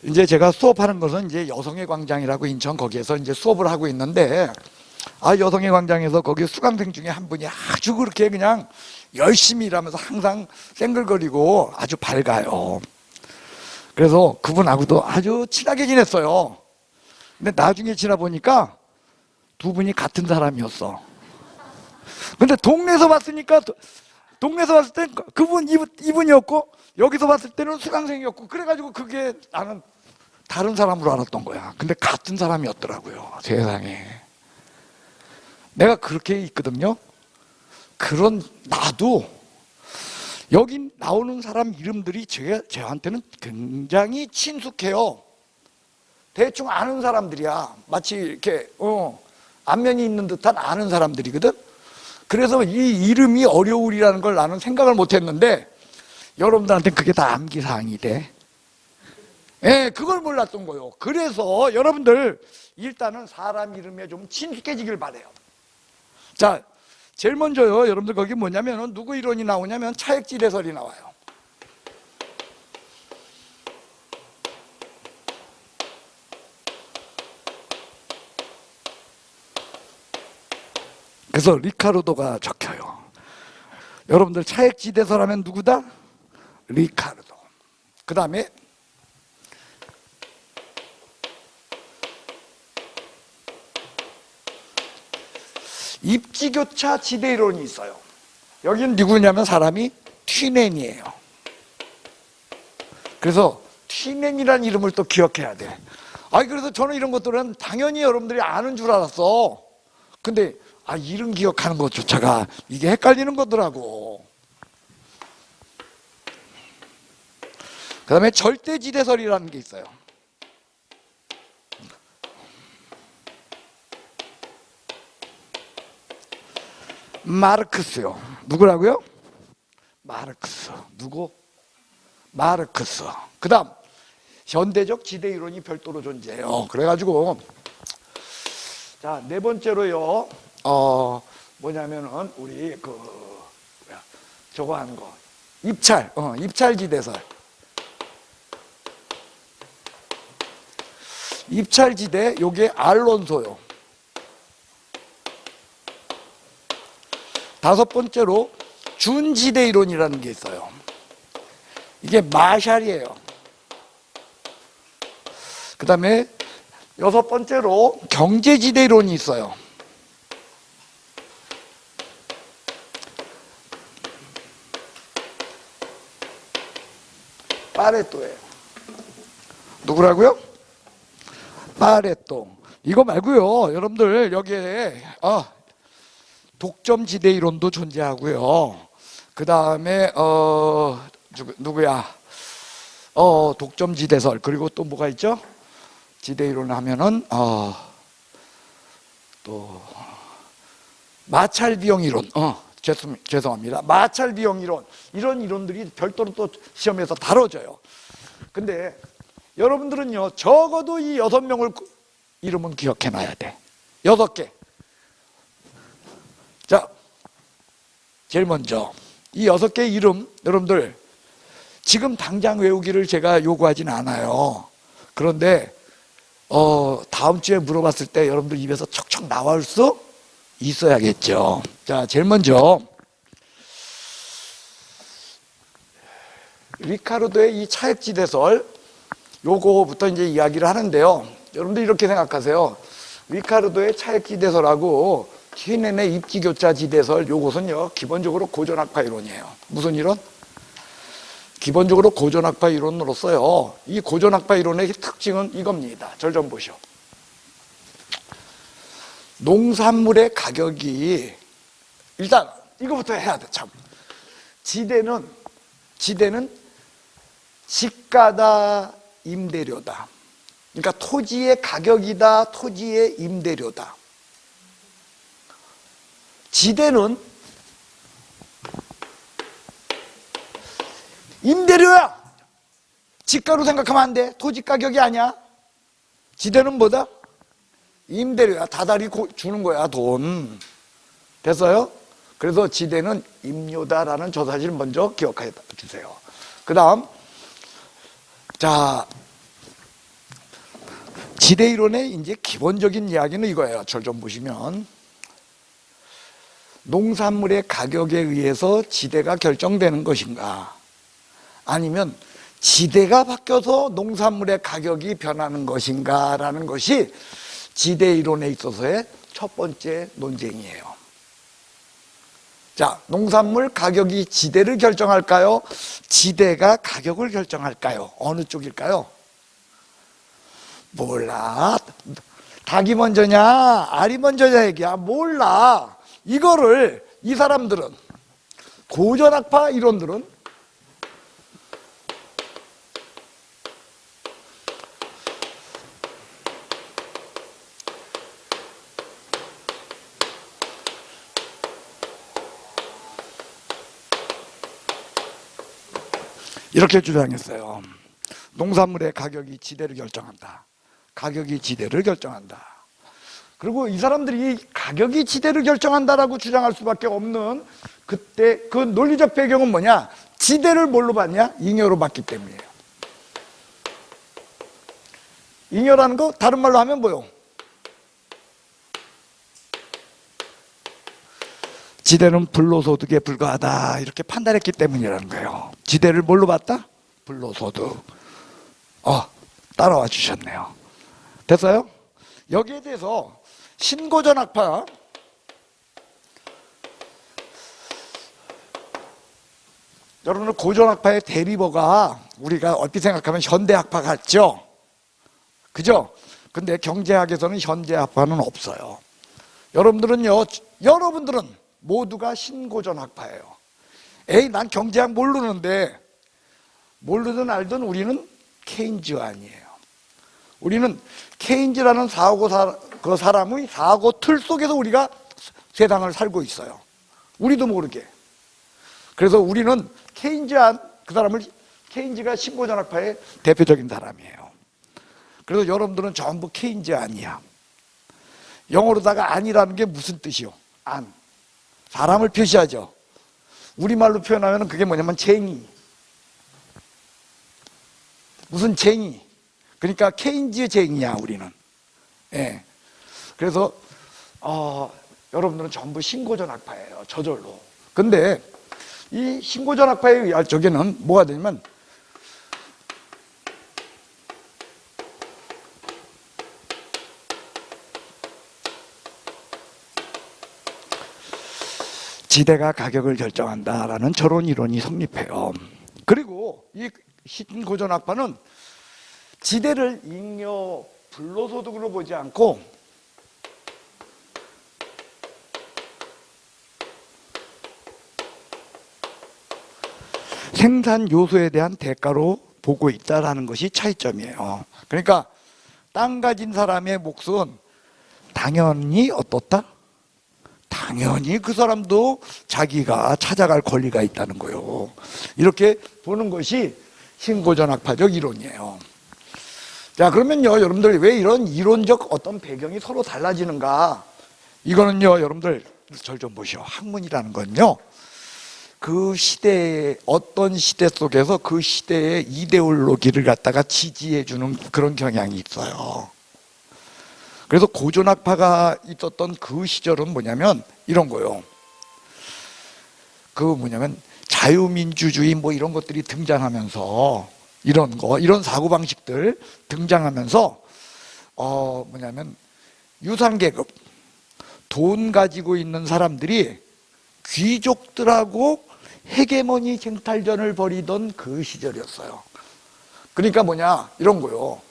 이제 제가 수업하는 것은 이제 여성의 광장이라고 인천 거기에서 이제 수업을 하고 있는데, 여성의 광장에서 거기 수강생 중에 한 분이 아주 그렇게 그냥 열심히 일하면서 항상 쌩글거리고 아주 밝아요. 그래서 그분하고도 아주 친하게 지냈어요. 근데 나중에 지나보니까 두 분이 같은 사람이었어. 근데 동네에서 봤으니까, 동네에서 봤을 땐 그분 이분이었고, 여기서 봤을 때는 수강생이었고, 그래가지고 그게 나는 다른 사람으로 알았던 거야. 근데 같은 사람이었더라고요. 세상에. 내가 그렇게 있거든요. 그런 나도 여기 나오는 사람 이름들이 저한테는 굉장히 친숙해요. 대충 아는 사람들이야. 마치 이렇게 안면이 있는 듯한 아는 사람들이거든. 그래서 이 이름이 어려울이라는 걸 나는 생각을 못했는데 여러분들한테 그게 다 암기사항이 돼. 예, 그걸 몰랐던 거예요. 그래서 여러분들 일단은 사람 이름에 좀 친숙해지길 바래요. 자, 제일 먼저요, 여러분들 거기 뭐냐면 누구 이론이 나오냐면 차액지대설이 나와요. 그래서 리카르도가 적혀요. 여러분들 차액지대설 하면 누구다? 리카르도. 그 다음에 입지교차 지대이론이 있어요. 여기는 누구냐면 사람이 튀넨이에요. 그래서 튀넨이라는 이름을 또 기억해야 돼. 그래서 저는 이런 것들은 당연히 여러분들이 아는 줄 알았어. 근데 이름 기억하는 것조차가 이게 헷갈리는 거더라고. 그 다음에 절대지대설이라는 게 있어요. 마르크스요. 누구라고요? 마르크스. 누구? 마르크스. 그 다음 현대적 지대이론이 별도로 존재해요. 그래가지고 자, 네 번째로요, 뭐냐면은 우리 저거 하는 거, 입찰지대설. 입찰지대, 요게 알론소요. 다섯 번째로 준지대이론이라는 게 있어요. 이게 마샬이에요. 그 다음에 여섯 번째로 경제지대이론이 있어요. 파레토예요. 누구라고요? 파레토. 이거 말고요, 여러분들 여기에 독점지대 이론도 존재하고요. 그 다음에 누구야? 독점지대설, 그리고 또 뭐가 있죠? 지대이론 하면은 또 마찰비용 이론, 죄송합니다. 마찰비용 이론, 이런 이론들이 별도로 또 시험에서 다뤄져요. 근데 여러분들은요, 적어도 이 6명을 이름은 기억해놔야 돼. 6개. 자, 제일 먼저 이 6개 이름, 여러분들 지금 당장 외우기를 제가 요구하진 않아요. 그런데 다음 주에 물어봤을 때 여러분들 입에서 척척 나올 수 있어야겠죠. 자, 제일 먼저 리카르도의 이 차액지대설, 요거부터 이제 이야기를 하는데요. 여러분들 이렇게 생각하세요. 리카르도의 차액지대설하고 히넨의 입지교차지대설, 요것은요 기본적으로 고전학파 이론이에요. 무슨 이론? 기본적으로 고전학파 이론으로서요, 이 고전학파 이론의 특징은 이겁니다. 절 좀 보시오. 농산물의 가격이, 일단 이거부터 해야 돼. 참, 지대는 집가다, 임대료다. 그러니까 토지의 가격이다, 토지의 임대료다. 지대는 임대료야. 집가로 생각하면 안 돼. 토지 가격이 아니야. 지대는 뭐다? 임대료야. 다달이 주는 거야, 돈. 됐어요? 그래서 지대는 임료다라는 저 사실을 먼저 기억해 주세요. 그 다음, 자, 지대 이론의 이제 기본적인 이야기는 이거예요. 절 좀 보시면, 농산물의 가격에 의해서 지대가 결정되는 것인가, 아니면 지대가 바뀌어서 농산물의 가격이 변하는 것인가 라는 것이 지대 이론에 있어서의 첫 번째 논쟁이에요. 자, 농산물 가격이 지대를 결정할까요? 지대가 가격을 결정할까요? 어느 쪽일까요? 몰라. 닭이 먼저냐 알이 먼저냐 얘기야. 몰라. 이거를 이 사람들은, 고전학파 이론들은 이렇게 주장했어요. 농산물의 가격이 지대를 결정한다. 가격이 지대를 결정한다. 그리고 이 사람들이 가격이 지대를 결정한다라고 주장할 수밖에 없는 그때 그 논리적 배경은 뭐냐? 지대를 뭘로 봤냐? 잉여로 봤기 때문이에요. 잉여라는 거 다른 말로 하면 뭐요? 지대는 불로소득에 불과하다, 이렇게 판단했기 때문이라는 거예요. 지대를 뭘로 봤다? 불로소득. 따라와 주셨네요. 됐어요? 여기에 대해서 신고전학파, 여러분들 고전학파의 대리버가 우리가 얼핏 생각하면 현대학파 같죠? 그죠? 근데 경제학에서는 현대학파는 없어요. 여러분들은 모두가 신고전학파예요. 난 경제학 모르는데, 모르든 알든 우리는 케인즈안이에요. 우리는 케인즈라는 그 사람의 사고 틀 속에서 우리가 세상을 살고 있어요. 우리도 모르게. 그래서 우리는 케인즈안, 그 사람을, 케인즈가 신고전학파의 대표적인 사람이에요. 그래서 여러분들은 전부 케인즈안이야. 영어로다가 안이라는 게 무슨 뜻이요? 안. 사람을 표시하죠. 우리말로 표현하면 그게 뭐냐면 쟁이. 무슨 쟁이. 그러니까 케인즈의 쟁이야, 우리는. 예. 그래서 여러분들은 전부 신고전학파예요, 저절로. 근데 이 신고전학파의 저기는 뭐가 되냐면, 지대가 가격을 결정한다라는 저런 이론이 성립해요. 그리고 이 신고전학파는 지대를 잉여 불로소득으로 보지 않고 생산 요소에 대한 대가로 보고 있다라는 것이 차이점이에요. 그러니까 땅 가진 사람의 몫은 당연히 어떻다? 당연히 그 사람도 자기가 찾아갈 권리가 있다는 거예요. 이렇게 보는 것이 신고전학파적 이론이에요. 자, 그러면요, 여러분들 왜 이런 이론적 어떤 배경이 서로 달라지는가? 이거는요, 여러분들 절 좀 보시오. 학문이라는 건요, 그 시대의 어떤 시대 속에서 그 시대의 이데올로기를 갖다가 지지해주는 그런 경향이 있어요. 그래서 고전학파가 있었던 그 시절은 뭐냐면 이런 거요. 그 뭐냐면 자유민주주의 뭐 이런 것들이 등장하면서 이런 거, 이런 사고방식들 등장하면서 뭐냐면 유상계급, 돈 가지고 있는 사람들이 귀족들하고 헤게모니 쟁탈전을 벌이던 그 시절이었어요. 그러니까 뭐냐, 이런 거요.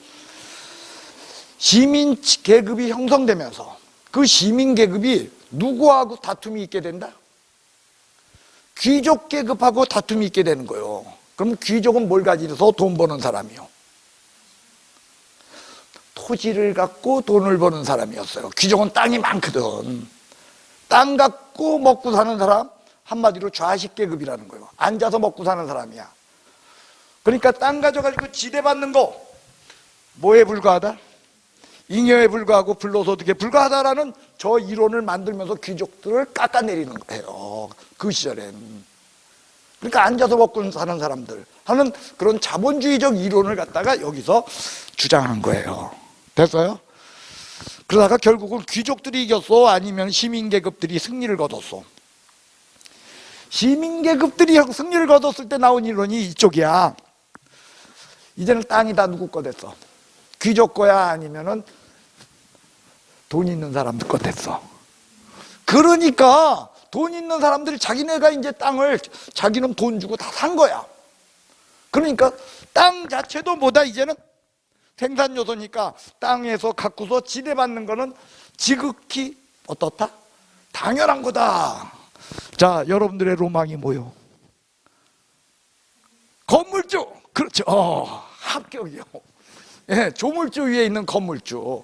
시민 계급이 형성되면서 그 시민 계급이 누구하고 다툼이 있게 된다? 귀족 계급하고 다툼이 있게 되는 거예요. 그럼 귀족은 뭘 가지고서 돈 버는 사람이요? 토지를 갖고 돈을 버는 사람이었어요. 귀족은 땅이 많거든. 땅 갖고 먹고 사는 사람, 한마디로 좌식 계급이라는 거예요. 앉아서 먹고 사는 사람이야. 그러니까 땅 가져가지고 지대받는 거 뭐에 불과하다? 잉여에 불과하고 불로소득에 불과하다라는 저 이론을 만들면서 귀족들을 깎아내리는 거예요. 그 시절엔. 그러니까 앉아서 먹고 사는 사람들 하는 그런 자본주의적 이론을 갖다가 여기서 주장한 거예요. 됐어요? 그러다가 결국은 귀족들이 이겼어? 아니면 시민계급들이 승리를 거뒀어? 시민계급들이 승리를 거뒀을 때 나온 이론이 이쪽이야. 이제는 땅이 다 누구 거 됐어? 귀족 거야? 아니면은 돈 있는 사람들 거 됐어? 그러니까 돈 있는 사람들이 자기네가 이제 땅을 자기는 돈 주고 다 산 거야. 그러니까 땅 자체도 뭐다? 이제는 생산 요소니까 땅에서 갖고서 지대받는 거는 지극히 어떻다? 당연한 거다. 자, 여러분들의 로망이 뭐요? 건물주. 그렇죠. 합격이요. 예, 조물주 위에 있는 건물주.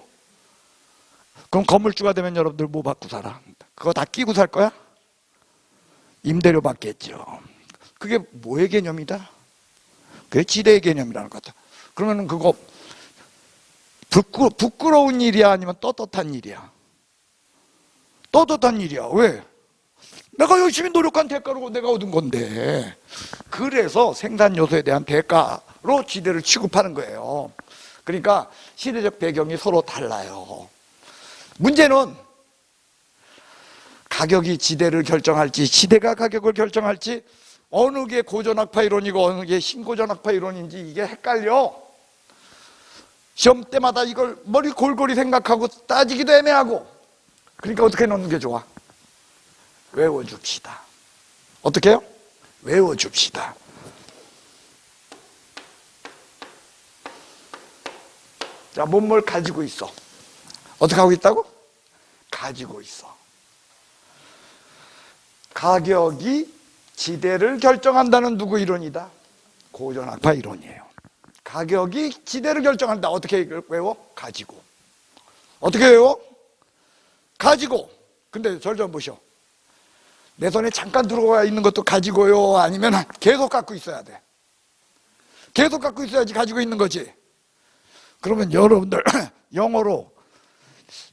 그럼 건물주가 되면 여러분들 뭐 받고 살아? 그거 다 끼고 살 거야? 임대료 받겠죠. 그게 뭐의 개념이다? 그게 지대의 개념이라는 것 같아. 그러면 그거 부끄러운 일이야? 아니면 떳떳한 일이야? 떳떳한 일이야. 왜? 내가 열심히 노력한 대가로 내가 얻은 건데. 그래서 생산 요소에 대한 대가로 지대를 취급하는 거예요. 그러니까 시대적 배경이 서로 달라요. 문제는 가격이 지대를 결정할지, 지대가 가격을 결정할지, 어느 게 고전학파 이론이고 어느 게 신고전학파 이론인지 이게 헷갈려. 시험 때마다 이걸 머리 골골이 생각하고 따지기도 애매하고. 그러니까 어떻게 넣는 게 좋아? 외워줍시다. 어떻게 해요? 외워줍시다. 자, 뭘 가지고 있어. 어떻게 하고 있다고? 가지고 있어. 가격이 지대를 결정한다는 누구 이론이다? 고전학파 이론이에요. 가격이 지대를 결정한다. 어떻게 외워? 가지고. 어떻게 외워? 가지고. 근데 절 좀 보시오. 내 손에 잠깐 들어와 있는 것도 가지고요? 아니면 계속 갖고 있어야 돼? 계속 갖고 있어야지 가지고 있는 거지. 그러면 여러분들 영어로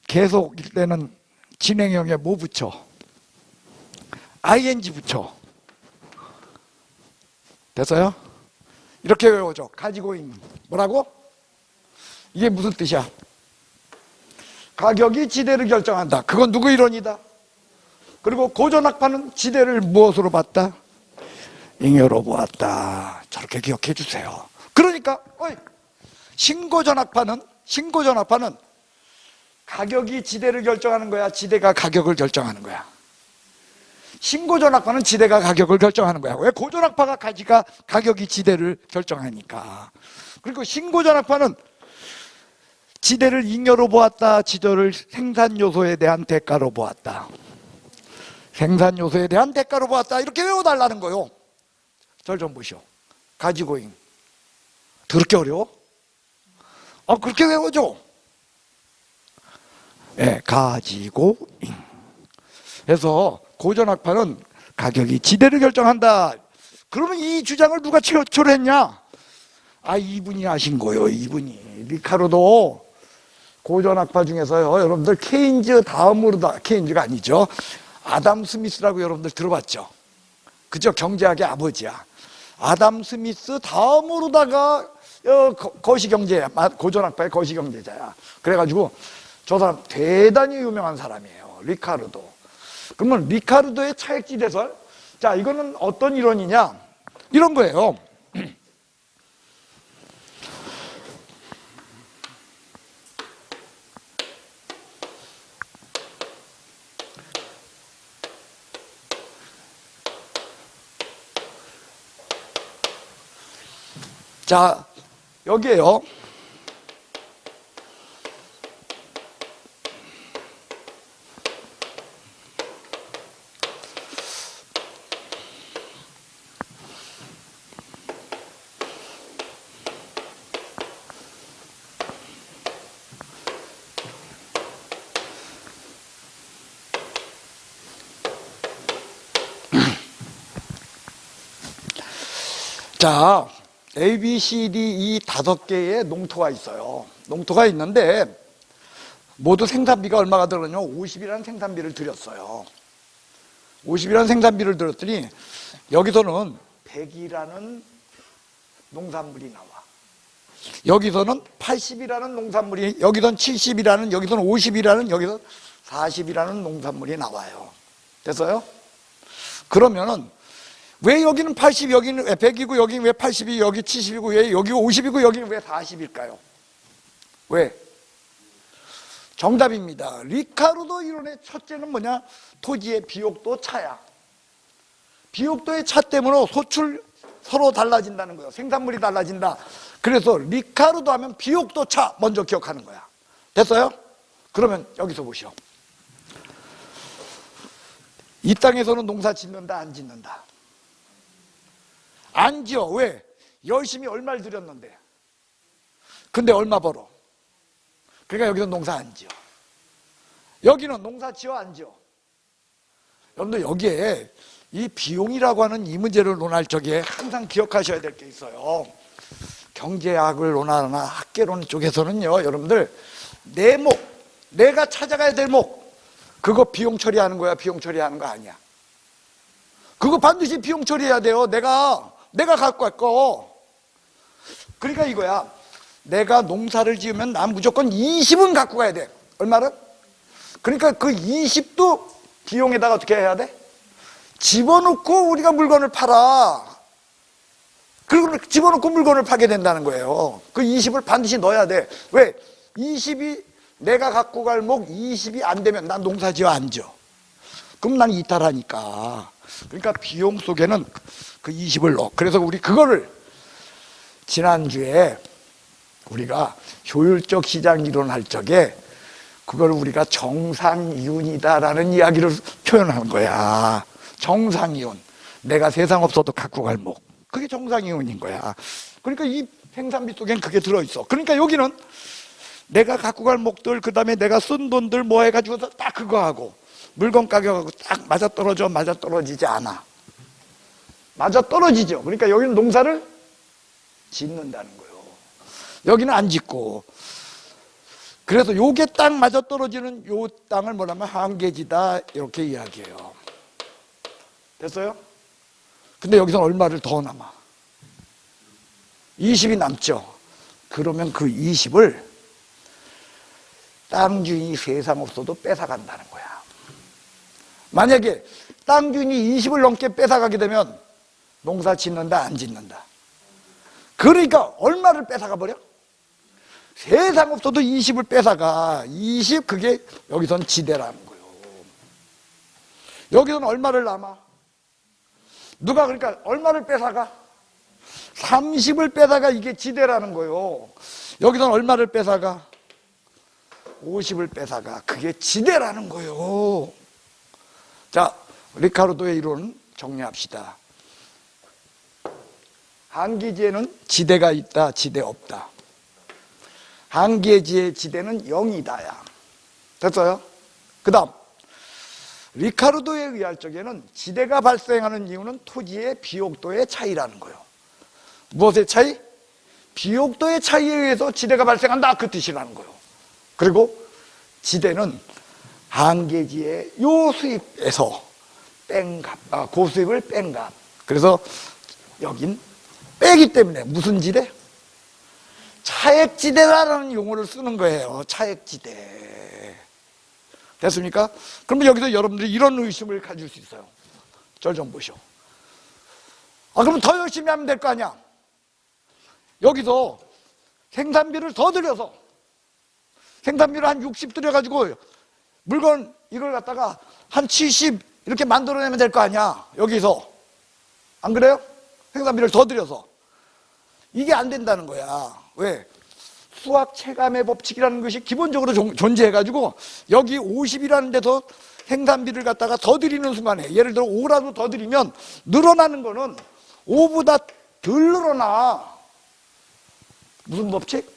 계속일 때는 진행형에 뭐 붙여? ing 붙여. 됐어요? 이렇게 외워줘. 가지고 있는. 뭐라고? 이게 무슨 뜻이야? 가격이 지대를 결정한다. 그건 누구 이론이다? 그리고 고전학파는 지대를 무엇으로 봤다? 잉여로 보았다. 저렇게 기억해 주세요. 그러니까 신고전학파는 가격이 지대를 결정하는 거야? 지대가 가격을 결정하는 거야? 신고전학파는 지대가 가격을 결정하는 거야. 왜? 고전학파가 가격이 지대를 결정하니까. 그리고 신고전학파는 지대를 잉여로 보았다. 지대를 생산요소에 대한 대가로 보았다. 생산요소에 대한 대가로 보았다. 이렇게 외워달라는 거요. 절 좀 보시오. 가지고잉. 그렇게 어려워? 그렇게 외워줘. 예, 가지고 잉. 그래서 고전학파는 가격이 지대를 결정한다. 그러면 이 주장을 누가 철회했냐? 이분이 하신 거예요. 이분이. 리카르도 고전학파 중에서요, 여러분들 케인즈 다음으로다, 케인즈가 아니죠, 아담 스미스라고 여러분들 들어봤죠? 그죠? 경제학의 아버지야. 아담 스미스 다음으로다가 거시경제야. 고전학파의 거시경제자야. 그래가지고 저 사람 대단히 유명한 사람이에요. 리카르도. 그러면 리카르도의 차액지대설, 자, 이거는 어떤 이론이냐, 이런 거예요. 자, 여기에요. 자, A, B, C, D, 이 5개의 농토가 있어요. 농토가 있는데 모두 생산비가 얼마가 들었냐? 50이라는 생산비를 들였어요. 50이라는 생산비를 들었더니 여기서는 100이라는 농산물이 나와. 여기서는 80이라는 농산물이, 여기서는 70이라는, 여기서는 50이라는, 여기서 40이라는 농산물이 나와요. 됐어요? 그러면은 왜 여기는 80, 여기는 왜 100이고, 여기는 왜 80이, 여기 70이고, 왜 여기 50이고, 여기는 왜 40일까요? 왜? 정답입니다. 리카르도 이론의 첫째는 뭐냐? 토지의 비옥도 차야. 비옥도의 차 때문에 소출 서로 달라진다는 거예요. 생산물이 달라진다. 그래서 리카르도 하면 비옥도 차 먼저 기억하는 거야. 됐어요? 그러면 여기서 보시오. 이 땅에서는 농사 짓는다, 안 짓는다? 안 지어. 왜? 열심히 얼마를 들였는데. 근데 얼마 벌어? 그러니까 여기서 농사 안 지어. 여기는 농사 지어, 안 지어? 여러분들 여기에 이 비용이라고 하는 이 문제를 논할 적에 항상 기억하셔야 될 게 있어요. 경제학을 논하거나 학계론 쪽에서는요, 여러분들 내 목, 내가 찾아가야 될 목, 그거 비용 처리하는 거야, 비용 처리하는 거 아니야. 그거 반드시 비용 처리해야 돼요. 내가 갖고 갈 거. 그러니까 이거야. 내가 농사를 지으면 난 무조건 20은 갖고 가야 돼. 얼마를? 그러니까 그 20도 비용에다가 어떻게 해야 돼? 집어넣고 우리가 물건을 팔아. 그리고 집어넣고 물건을 파게 된다는 거예요. 그 20을 반드시 넣어야 돼. 왜? 20이 내가 갖고 갈 목 20이 안 되면 난 농사 지어 안 지어. 그럼 난 이탈하니까. 그러니까 비용 속에는 그 20을 넣어. 그래서 우리 그거를 지난주에 우리가 효율적 시장 이론 할 적에 그걸 우리가 정상이윤이다라는 이야기를 표현하는 거야. 정상이윤. 내가 세상 없어도 갖고 갈 목. 그게 정상이윤인 거야. 그러니까 이 생산비 속엔 그게 들어있어. 그러니까 여기는 내가 갖고 갈 목들, 그 다음에 내가 쓴 돈들 뭐 해가지고 딱 그거 하고 물건 가격하고 딱 맞아떨어지지 않아. 맞아떨어지죠. 그러니까 여기는 농사를 짓는다는 거예요. 여기는 안 짓고. 그래서 요게 딱 맞아떨어지는 요 땅을 뭐라면 한계지다 이렇게 이야기해요. 됐어요? 근데 여기서 얼마를 더 남아? 20이 남죠. 그러면 그 20을 땅 주인이 세상 없어도 뺏어간다는 거야. 만약에 땅 주인이 20을 넘게 뺏어가게 되면 농사 짓는다, 안 짓는다? 그러니까 얼마를 뺏어가 버려? 세상 없어도 20을 뺏어가. 20, 그게 여기선 지대라는 거예요. 여기서는 얼마를 남아? 누가 그러니까 얼마를 뺏어가? 30을 뺏어가. 이게 지대라는 거예요. 여기서는 얼마를 뺏어가? 50을 뺏어가. 그게 지대라는 거예요. 자, 리카르도의 이론 정리합시다. 한계지에는 지대가 있다, 지대 없다. 한계지의 지대는 0이다야. 됐어요? 그 다음 리카르도에 의할 적에는 지대가 발생하는 이유는 토지의 비옥도의 차이라는 거예요. 무엇의 차이? 비옥도의 차이에 의해서 지대가 발생한다, 그 뜻이라는 거예요. 그리고 지대는 한계지의 요 수입에서 뺀값, 고수입을 뺀 값. 그래서 여긴 빼기 때문에 무슨 지대? 차액지대라는 용어를 쓰는 거예요. 차액지대. 됐습니까? 그러면 여기서 여러분들이 이런 의심을 가질 수 있어요. 절 좀 보시오. 그럼 더 열심히 하면 될 거 아니야? 여기서 생산비를 더 들여서, 생산비를 한 60 들여가지고 물건 이걸 갖다가 한 70 이렇게 만들어내면 될 거 아니야? 여기서. 안 그래요? 생산비를 더 들여서. 이게 안 된다는 거야. 왜? 수학 체감의 법칙이라는 것이 기본적으로 존재해가지고 여기 50이라는 데서 생산비를 갖다가 더 들이는 순간에, 예를 들어 5라도 더 들이면 늘어나는 거는 5보다 덜 늘어나. 무슨 법칙?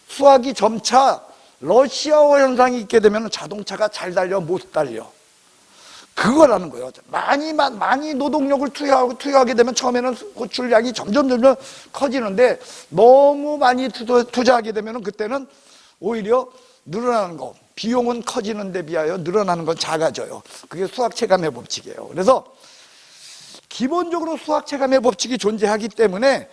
수학이 점차 러시아어 현상이 있게 되면 자동차가 잘 달려, 못 달려. 그거라는 거예요. 많이 노동력을 투여하게 되면 처음에는 호출량이 점점 커지는데 너무 많이 투자하게 되면 그때는 오히려 늘어나는 거, 비용은 커지는 데 비하여 늘어나는 건 작아져요. 그게 수학 체감의 법칙이에요. 그래서 기본적으로 수학 체감의 법칙이 존재하기 때문에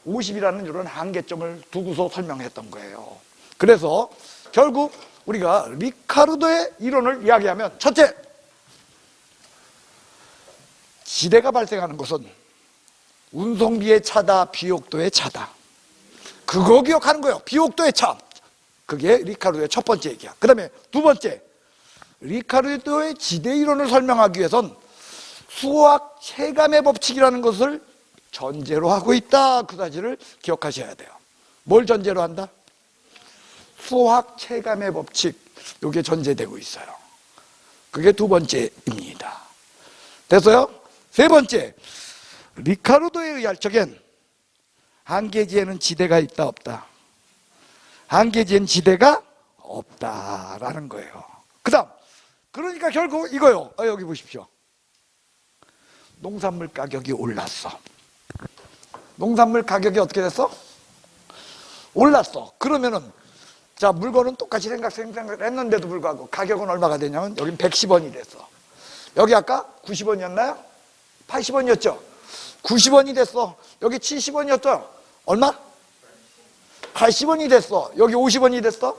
50이라는 이런 한계점을 두고서 설명했던 거예요. 그래서 결국 우리가 리카르도의 이론을 이야기하면, 첫째, 지대가 발생하는 것은 운송비의 차다, 비옥도의 차다. 그거 기억하는 거예요. 비옥도의 차. 그게 리카르도의 첫 번째 얘기야. 그 다음에 두 번째, 리카르도의 지대 이론을 설명하기 위해선 수학 체감의 법칙이라는 것을 전제로 하고 있다, 그 사실을 기억하셔야 돼요. 뭘 전제로 한다? 수학 체감의 법칙, 이게 전제되고 있어요. 그게 두 번째입니다. 됐어요? 세 번째, 리카르도에 의할 적엔 한계지에는 지대가 있다, 없다? 한계지에는 지대가 없다라는 거예요. 그 다음, 그러니까 결국 이거요. 여기 보십시오. 농산물 가격이 올랐어. 농산물 가격이 어떻게 됐어? 올랐어. 그러면은, 자, 물건은 똑같이 생각을 했는데도 불구하고 가격은 얼마가 되냐면 여긴 110원이 됐어. 여기 아까 90원이었나요? 80원이었죠? 90원이 됐어. 여기 70원이었죠? 얼마? 80원이 됐어. 여기 50원이 됐어?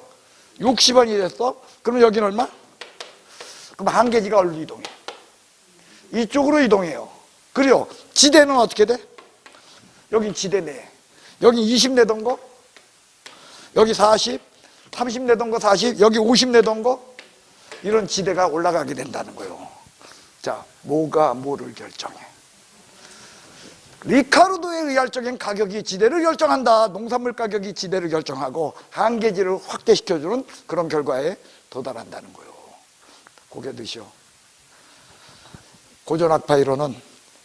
60원이 됐어? 그럼 여기는 얼마? 그럼 한계지가 어디로 이동해? 이쪽으로 이동해요. 그래요. 지대는 어떻게 돼? 여긴 지대 내. 여기 20 내던 거, 여기 40, 30 내던 거 40, 여기 50 내던 거, 이런 지대가 올라가게 된다는 거예요. 자, 뭐가 뭐를 결정해? 리카르도에 의할 적엔 가격이 지대를 결정한다. 농산물 가격이 지대를 결정하고 한계지를 확대시켜주는 그런 결과에 도달한다는 거예요. 고개 드시오. 고전학파 이론은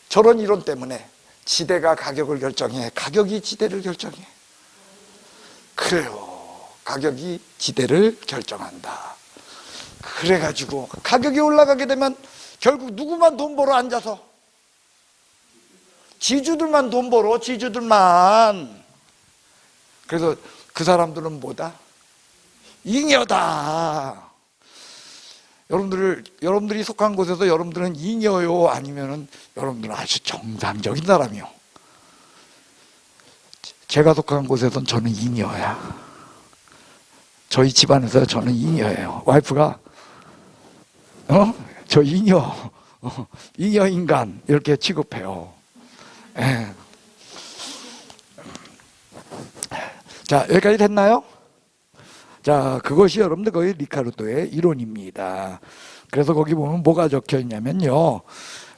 저런 이론 때문에 지대가 가격을 결정해, 가격이 지대를 결정해. 그래요. 가격이 지대를 결정한다. 그래가지고 가격이 올라가게 되면 결국 누구만 돈 벌어 앉아서? 지주들만 돈 벌어, 지주들만. 그래서 그 사람들은 뭐다? 잉여다. 여러분들이 속한 곳에서 여러분들은 잉여요? 아니면은 여러분들은 아주 정상적인 사람이요? 제가 속한 곳에서는 저는 잉여야. 저희 집안에서 저는 잉여예요. 와이프가 저 잉여, 잉여 인간 이렇게 취급해요. 예. 자, 여기까지 됐나요? 자, 그것이 여러분들 거의 리카르도의 이론입니다. 그래서 거기 보면 뭐가 적혀 있냐면요,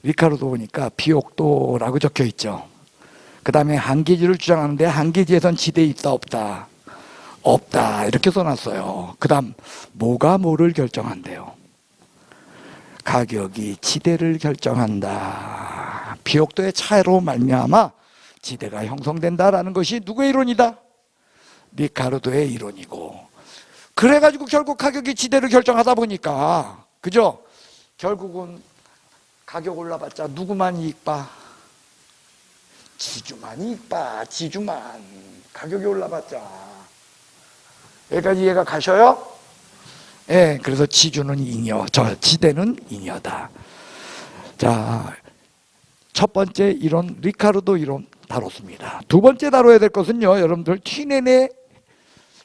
리카르도 보니까 비옥도라고 적혀 있죠. 그 다음에 한계지를 주장하는데 한계지에선 지대 있다, 없다? 없다, 이렇게 써놨어요. 그 다음 뭐가 뭐를 결정한대요? 가격이 지대를 결정한다. 비옥도의 차이로 말미암아 지대가 형성된다라는 것이 누구의 이론이다? 리카르도의 이론이고, 그래가지고 결국 가격이 지대를 결정하다 보니까, 그죠? 결국은 가격 올라봤자 누구만 이익 봐? 지주만 이익 봐. 지주만. 가격이 올라봤자. 여기까지 이해가 가셔요? 예, 그래서 지주는 잉여, 지대는 잉여다. 자, 첫 번째 이론, 리카르도 이론 다뤘습니다. 두 번째 다뤄야 될 것은요, 여러분들 튀넨의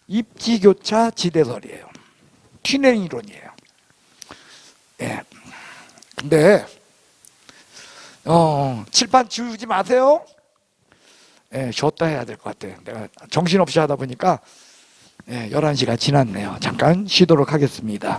입지교차 지대설이에요. 튀넨 이론이에요. 예. 근데 칠판 지우지 마세요. 예, 쉬었다 해야 될 것 같아요. 내가 정신없이 하다 보니까 11시가 지났네요. 잠깐 쉬도록 하겠습니다.